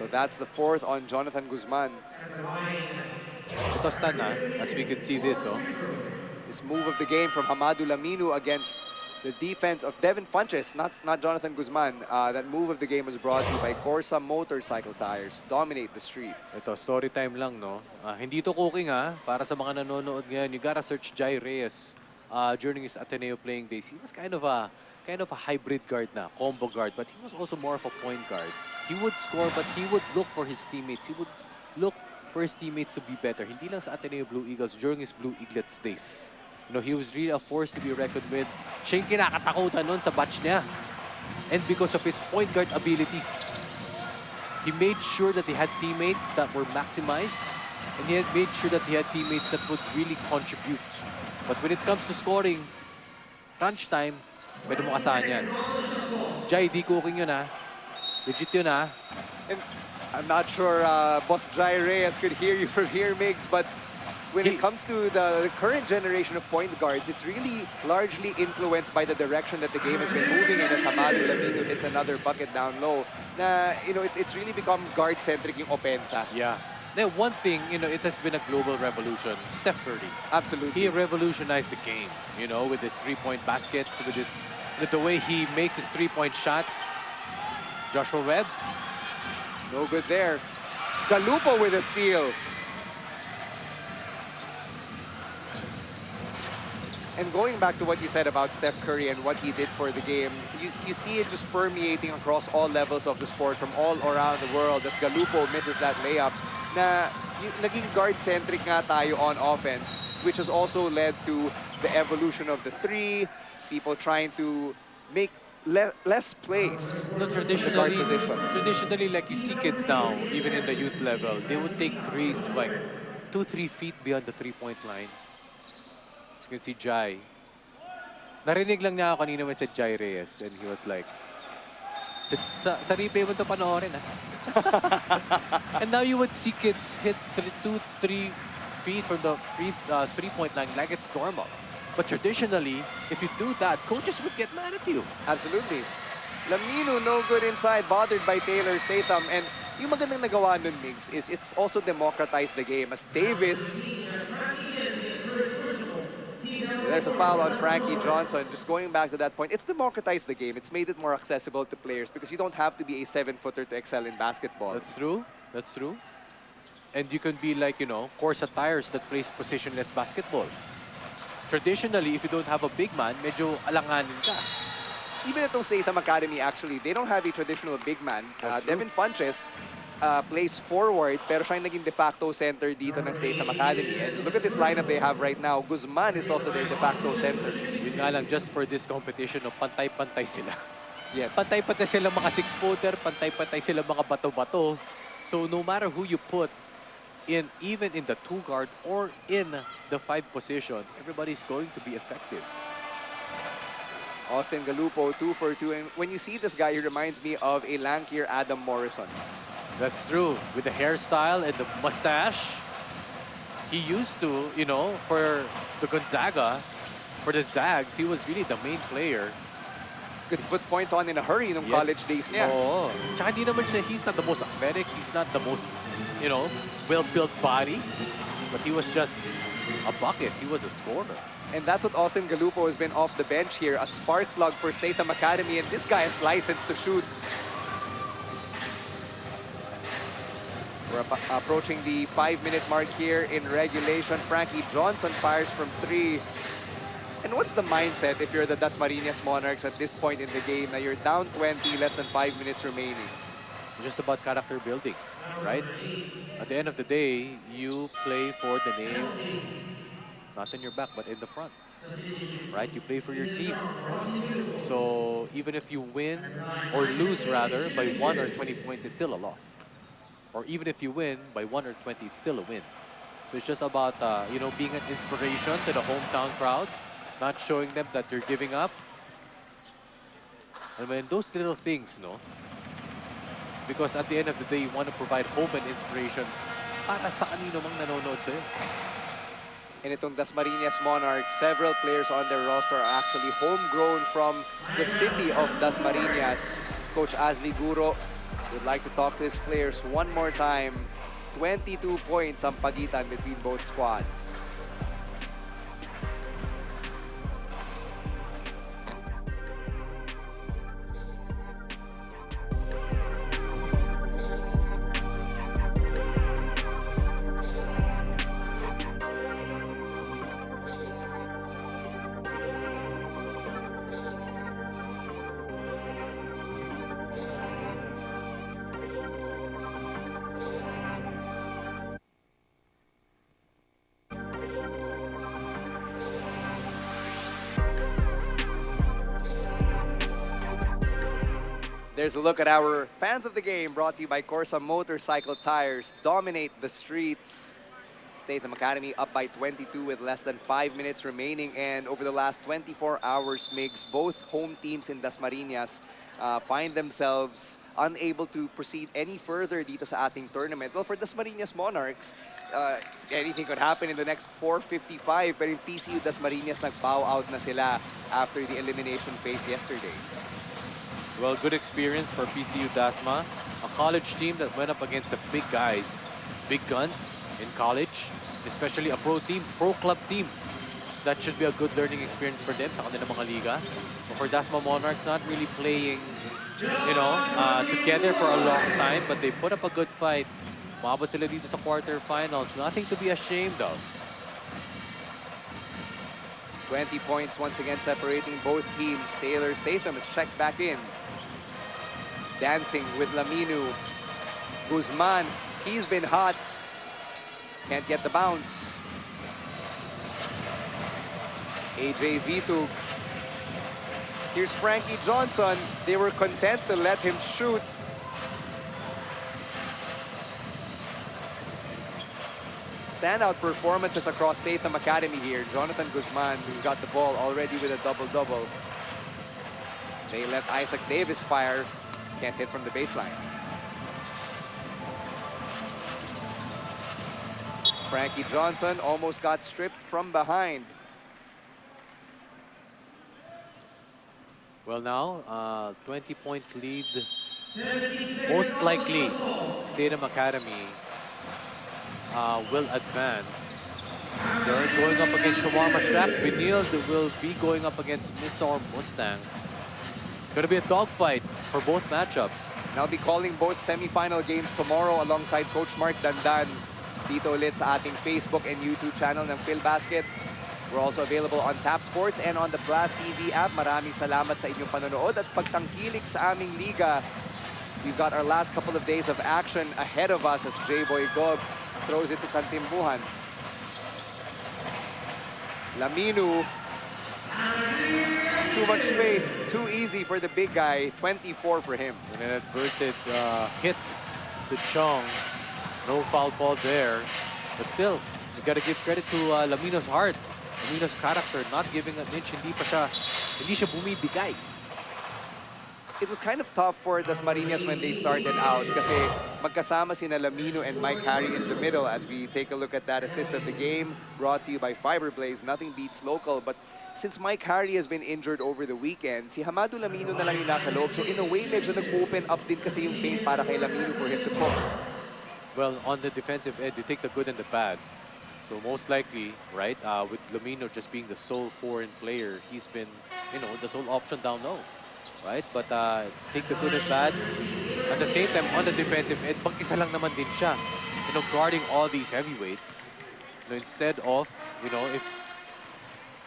So that's the 4th on Jonathan Guzman. Ito stun na, as we can see this, oh. This move of the game from Hamadu Laminu against the defense of Devin Funches, not Jonathan Guzman. That move of the game was brought to you by CORSA Motorcycle Tires. Dominate the streets. Ito, story time lang, no? Hindi to cooking, para sa mga nanonood ngayon. You gotta search Jai Reyes during his Ateneo playing days. He was kind of a hybrid guard na, combo guard, but he was also more of a point guard. He would score, but he would look for his teammates. He would look for his teammates to be better. Hindi lang sa Ateneo Blue Eagles during his Blue Eaglets days. You know, he was really a force to be reckoned with. Siya yung kinakatakutan nun sa batch niya. And because of his point guard abilities, he made sure that he had teammates that were maximized, and he had made sure that he had teammates that would really contribute. But when it comes to scoring, crunch time, pwede mo kasahan yan. Jai, di cooking yun, Legit yun, And I'm not sure Boss Jai Reyes could hear you from here, Migs, but when it comes to the current generation of point guards, it's really largely influenced by the direction that the game has been moving in as Hamadu Laminu hits another bucket down low. Na, you know, it's really become guard-centric yung opensa. Yeah. Now, one thing, you know, it has been a global revolution. Steph Curry. Absolutely. He revolutionized the game, you know, with his three-point baskets, with the way he makes his three-point shots. Joshua Webb. No good there. Galupo with a steal. And going back to what you said about Steph Curry and what he did for the game, you see it just permeating across all levels of the sport from all around the world as Galupo misses that layup. Na naging guard-centric nga tayo on offense, which has also led to the evolution of the three, people trying to make less plays. No, traditionally, like you see kids now, even in the youth level, they would take threes like 2-3 feet beyond the three-point line. You can see Jai. Narinig lang niya ako kanina when said Jai Reyes, and he was like, sa replay mo ito panoorin, And now you would see kids hit 2-3 feet from the three-point line like it's normal. But traditionally, if you do that, coaches would get mad at you. Absolutely. Laminu, no good inside, bothered by Taylor Statham. And yung magandang nagawa nun, Migs, is it's also democratized the game. As Davis, there's a foul on Frankie Johnson. Just going back to that point, it's democratized the game. It's made it more accessible to players because you don't have to be a 7-footer to excel in basketball. That's true. That's true. And you can be like, you know, CORSA Tires that plays positionless basketball. Traditionally, if you don't have a big man, medyo alanganin ka. Even at Statham Academy, actually, they don't have a traditional big man. Devin Funches plays forward, pero siya yung naging de facto center dito ng Statham Academy. And look at this lineup they have right now. Guzman is also their de facto center. Yun nga lang, just for this competition, no, pantay-pantay sila. Yes. Pantay-pantay sila mga 6-footer, pantay-pantay sila mga bato-bato. So no matter who you put in, even in the 2-guard or in the 5 position, everybody's going to be effective. Austin Galupo, 2 for 2. And when you see this guy, he reminds me of a lankier Adam Morrison. That's true. With the hairstyle and the mustache, he used to, you know, for the Gonzaga, for the Zags, he was really the main player. Could put points on in a hurry nung college days niya. Oo. Tsaka hindi naman siya, he's not the most athletic, he's not the most, you know, well-built body, but he was just a bucket. He was a scorer. And that's what Austin Galupo has been off the bench here, a spark plug for Statham Academy, and this guy is licensed to shoot. We're approaching the 5-minute mark here in regulation. Frankie Johnson fires from 3. And what's the mindset if you're the Dasmariñas Monarchs at this point in the game? Now you're down 20, less than 5 minutes remaining. Just about character building, right? At the end of the day, you play for the name, not in your back, but in the front, right? You play for your team. So even if you win, or lose rather, by 1 or 20 points, it's still a loss. Or even if you win by 1 or 20, it's still a win. So it's just about, you know, being an inspiration to the hometown crowd, not showing them that you're giving up. I mean, those little things, no? Because at the end of the day, you want to provide hope and inspiration para sa kanino mang nanonood sa'yo. And itong Dasmariñas Monarchs, several players on their roster are actually homegrown from the city of Dasmariñas. Coach Asli Guro Would like to talk to his players one more time. 22 points ang pagitan between both squads. There's a look at our fans of the game, brought to you by CORSA Motorcycle Tires. Dominate the streets. Statham Academy up by 22 with less than 5 minutes remaining. And over the last 24 hours, Migs, both home teams in Dasmariñas find themselves unable to proceed any further dito sa ating tournament. Well, for Dasmariñas Monarchs, anything could happen in the next 4:55. Pero in PCU Dasmariñas, nag-bow out na sila after the elimination phase yesterday. Well, good experience for PCU Dasma, a college team that went up against the big guys, big guns in college, especially a pro club team. That should be a good learning experience for them sa kanilang mga liga. But for Dasma Monarchs, not really playing, together for a long time, but they put up a good fight. Umabot sila dito sa quarterfinals. Nothing to be ashamed of. 20 points once again separating both teams. Taylor Statham is checked back in. Dancing with Laminu. Guzman, he's been hot. Can't get the bounce. AJ Vitug. Here's Frankie Johnson. They were content to let him shoot. Standout performances across Statham Academy here. Jonathan Guzman, who's got the ball already with a double-double. They let Isaac Davis fire. Can't hit from the baseline. Frankie Johnson almost got stripped from behind. Well, now, 20-point lead. Most likely, Statham Academy will advance. They're going up against Shawarma Shack. Benil will be going up against Misor Mustangs. It's going to be a dogfight for both matchups. And I'll be calling both semi-final games tomorrow alongside Coach Mark Dandan dito ulit sa ating Facebook and YouTube channel ng PhilBasket. We're also available on Tap Sports and on the Blast TV app. Maraming salamat sa inyong panonood at pagtangkilik sa aming liga. We've got our last couple of days of action ahead of us as J-Boy Gob throws it to Kantimbuhan. Laminu. Too much space, too easy for the big guy. 24 for him. An inadvertent hit to Chong. No foul call there. But still, you got to give credit to Lamino's heart. Lamino's character, not giving an inch. Hindi siya bumibigay. It was kind of tough for Dasmariñas when they started out kasi magkasama sina Lamino and Mike Harry in the middle. As we take a look at that assist of the game, brought to you by Fiberblaze. Nothing beats local, but since Mike Harry has been injured over the weekend, si Hamado Lamino na lang yung nasa loob. So in a way, medyo nag-open up din kasi yung paint para kay Lamino for him to cook. Well, on the defensive end, you take the good and the bad. So most likely, right, with Lamino just being the sole foreign player, he's been, the sole option down low, right? But take the good and bad. At the same time, on the defensive end, mag-isa lang naman din siya, guarding all these heavyweights. Instead of, if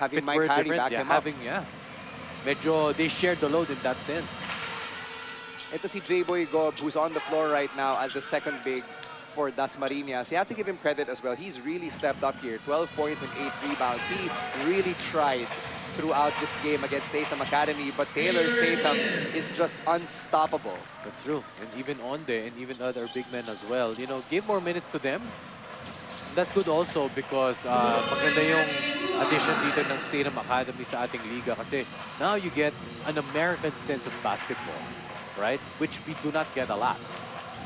having Mike Harry back him up. Medyo they shared the load in that sense. Ito si J-Boy Gob, who's on the floor right now as the second big for Dasmariñas. You have to give him credit as well. He's really stepped up here. 12 points and 8 rebounds. He really tried throughout this game against Statham Academy, but Taylor Statham is just unstoppable. That's true. And even Onde and even other big men as well. Give more minutes to them. That's good also because maganda yung addition dito ng Statham Academy sa ating liga kasi now you get an American sense of basketball, right? Which we do not get a lot.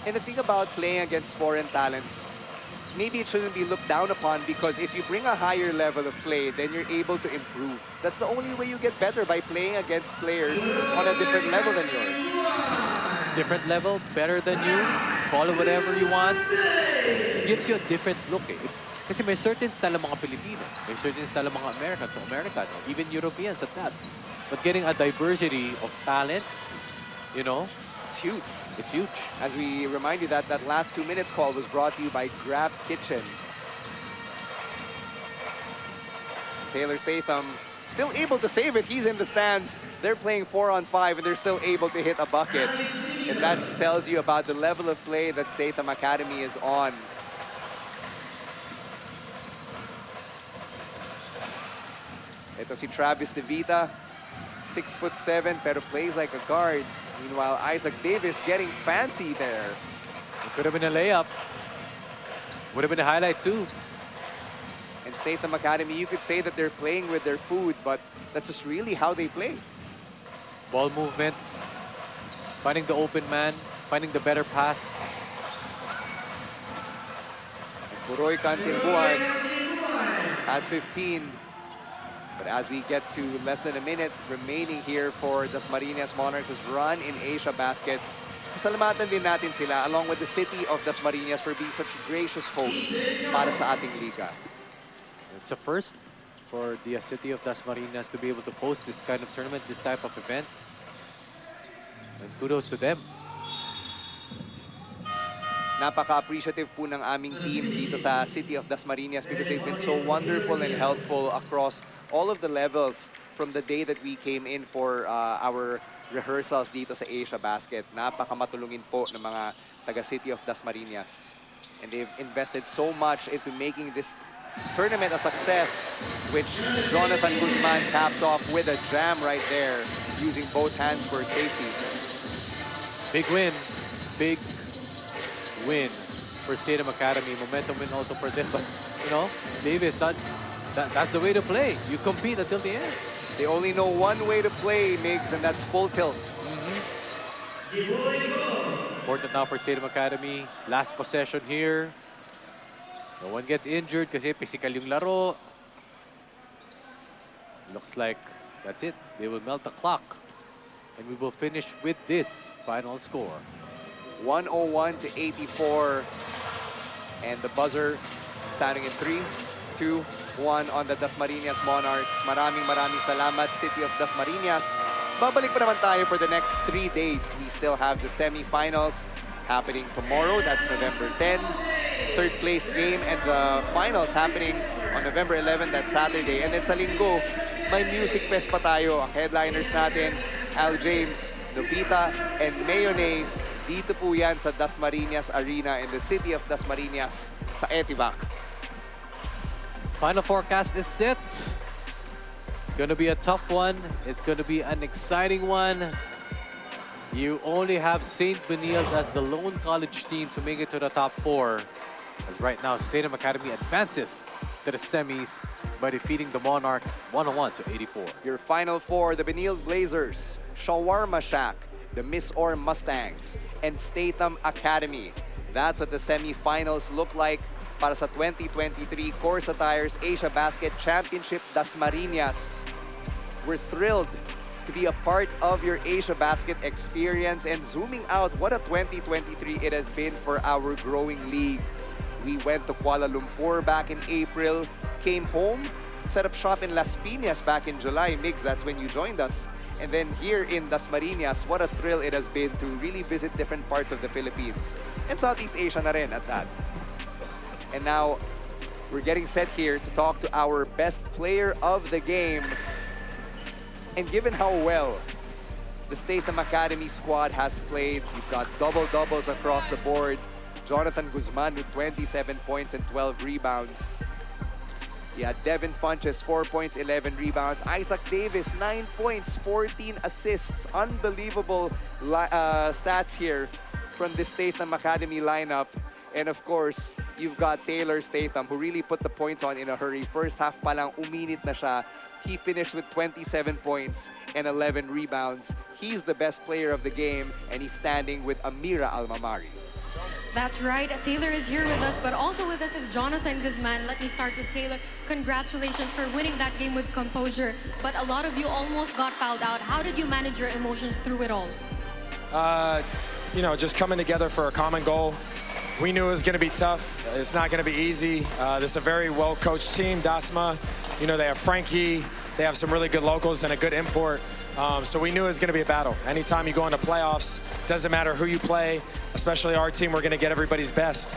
And the thing about playing against foreign talents, maybe it shouldn't be looked down upon because if you bring a higher level of play, then you're able to improve. That's the only way you get better, by playing against players on a different level than yours. different level, better than you, call it whatever you want, gives you a different look eh. Kasi may certain style ng mga Pilipino, may certain style ng mga American to American, or even Europeans at that. But getting a diversity of talent, you know, It's huge. it's huge. As we remind you that that last 2 minutes call was brought to you by Grab Kitchen. Taylor Statham still able to save it. He's in the stands. They're playing 4-on-5 and they're still able to hit a bucket. And that just tells you about the level of play that Statham Academy is on. Ito si Travis DeVita, 6'7", pero plays like a guard. Meanwhile, Isaac Davis getting fancy there. It could have been a layup. Would have been a highlight too. And Statham Academy, you could say that they're playing with their food, but that's just really how they play. Ball movement, finding the open man, finding the better pass. Puroy Cantilbuan has 15. But as we get to less than a minute remaining here for Dasmariñas Monarchs' run in Asiabasket, pasalamatan din natin sila along with the city of Dasmariñas for being such gracious hosts para sa ating liga. It's a first for the city of Dasmariñas to be able to host this kind of tournament, this type of event. And kudos to them. Napaka-appreciative po ng aming team dito sa City of Dasmariñas because they've been so wonderful and helpful across all of the levels from the day that we came in for our rehearsals dito sa Asiabasket. Napaka-matulungin po ng mga taga-City of Dasmariñas. And they've invested so much into making this tournament a success, which Jonathan Guzman caps off with a jam right there, using both hands for safety. Big win. Big win for Statham Academy. Momentum win also for them. But, you know, Davis, that's the way to play. You compete until the end. They only know one way to play, Migs, and that's full tilt. Important now for Statham Academy. Last possession here. No one gets injured kasi physical yung laro. Looks like that's it. They will melt the clock. And we will finish with this final score. 101-84. And the buzzer sounding in 3, 2, 1 on the Dasmariñas Monarchs. Maraming salamat, City of Dasmariñas. Babalik pa naman tayo for the next 3 days. We still have the semifinals happening tomorrow. That's November 10. Third place game and the finals happening on November 11. That's Saturday. And then sa linggo, may music fest pa tayo. Ang headliners natin, Al James, Nobita, and Mayonnaise. Dito po yan sa Dasmariñas Arena in the City of Dasmariñas sa Etivac. Final forecast is set. It's going to be a tough one. It's going to be an exciting one. You only have St. Benilde as the lone college team to make it to the top 4. As right now, Statham Academy advances to the semis by defeating the Monarchs 101-84. Your final 4, the Benilde Blazers, Shawarma Shack, the Miss Or Mustangs, and Statham Academy. That's what the semifinals look like para sa 2023 CORSA Tires Asiabasket Championship Dasmariñas. We're thrilled to be a part of your Asiabasket experience, and zooming out, what a 2023 it has been for our growing league. We went to Kuala Lumpur back in April, came home, set up shop in Las Piñas back in July. Migs, that's when you joined us. And then here in Dasmariñas, what a thrill it has been to really visit different parts of the Philippines. And Southeast Asia na rin at that. And now, we're getting set here to talk to our best player of the game. And given how well the Statham Academy squad has played, you've got double-doubles across the board. Jonathan Guzman with 27 points and 12 rebounds. Yeah, Devin Funches, 4 points, 11 rebounds. Isaac Davis, 9 points, 14 assists. Unbelievable stats here from the Statham Academy lineup. And of course, you've got Taylor Statham, who really put the points on in a hurry. First half pa lang, uminit na siya. He finished with 27 points and 11 rebounds. He's the best player of the game, and he's standing with Amira Almamari. That's right. Taylor is here with us, but also with us is Jonathan Guzman. Let me start with Taylor. Congratulations for winning that game with composure. But a lot of you almost got fouled out. How did you manage your emotions through it all? you know, just coming together for a common goal. We knew it was going to be tough. It's not going to be easy. This is a very well-coached team, Dasma. You know, they have Frankie. They have some really good locals and a good import. So we knew it was going to be a battle. Anytime you go into playoffs, doesn't matter who you play, especially our team, we're going to get everybody's best.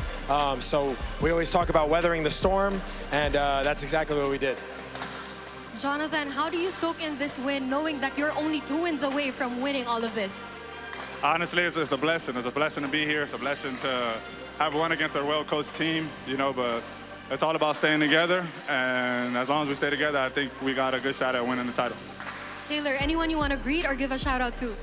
So we always talk about weathering the storm, and that's exactly what we did. Jonathan, how do you soak in this win knowing that you're only 2 wins away from winning all of this? Honestly, it's a blessing. It's a blessing to be here. It's a blessing to have won against a well-coached team, you know, but it's all about staying together. And as long as we stay together, I think we got a good shot at winning the title. Taylor, anyone you want to greet or give a shout out to?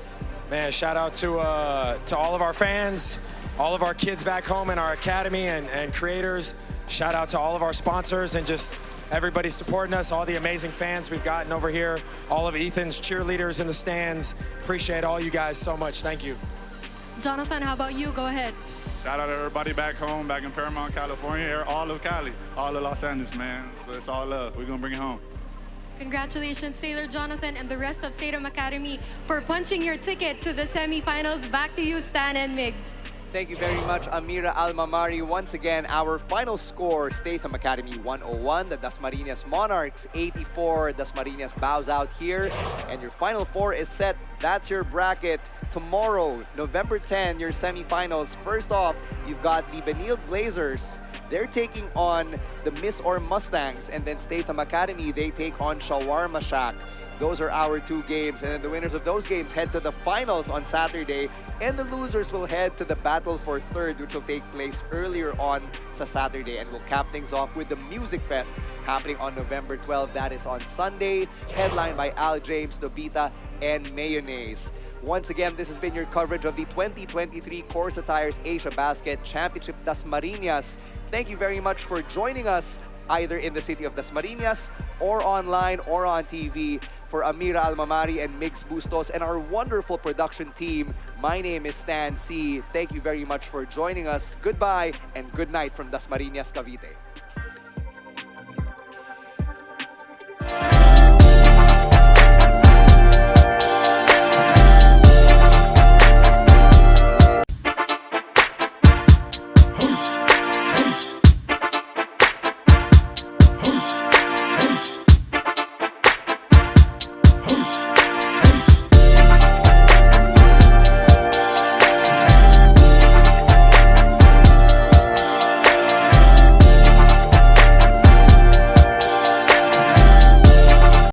Man, shout out to all of our fans, all of our kids back home in our academy and creators. Shout out to all of our sponsors and just everybody supporting us, all the amazing fans we've gotten over here, all of Ethan's cheerleaders in the stands. Appreciate all you guys so much. Thank you. Jonathan, how about you? Go ahead. Shout out to everybody back home, back in Paramount, California, all of Cali, all of Los Angeles, man. So it's all love. We're going to bring it home. Congratulations, Taylor, Jonathan, and the rest of Statham Academy for punching your ticket to the semifinals. Back to you, Stan and Migs. Thank you very much, Amira Almamari. Once again, our final score, Statham Academy 101, the Dasmariñas Monarchs 84. Dasmariñas bows out here, and your final 4 is set. That's your bracket. Tomorrow, November 10, your semifinals. First off, you've got the Benilde Blazers. They're taking on the Miss or Mustangs, and then Statham Academy, they take on Shawarma Shack. Those are our 2 games, and then the winners of those games head to the finals on Saturday, and the losers will head to the battle for third, which will take place earlier on sa Saturday, and we'll cap things off with the Music Fest happening on November 12. That is on Sunday, headlined by Al James, Nobita, and Mayonnaise. Once again, this has been your coverage of the 2023 CORSA Tires Asiabasket Championship Dasmariñas. Thank you very much for joining us, either in the city of Dasmariñas or online or on TV. For Amira Almamari and Migs Bustos and our wonderful production team, my name is Stan C. Thank you very much for joining us. Goodbye and good night from Dasmariñas, Cavite.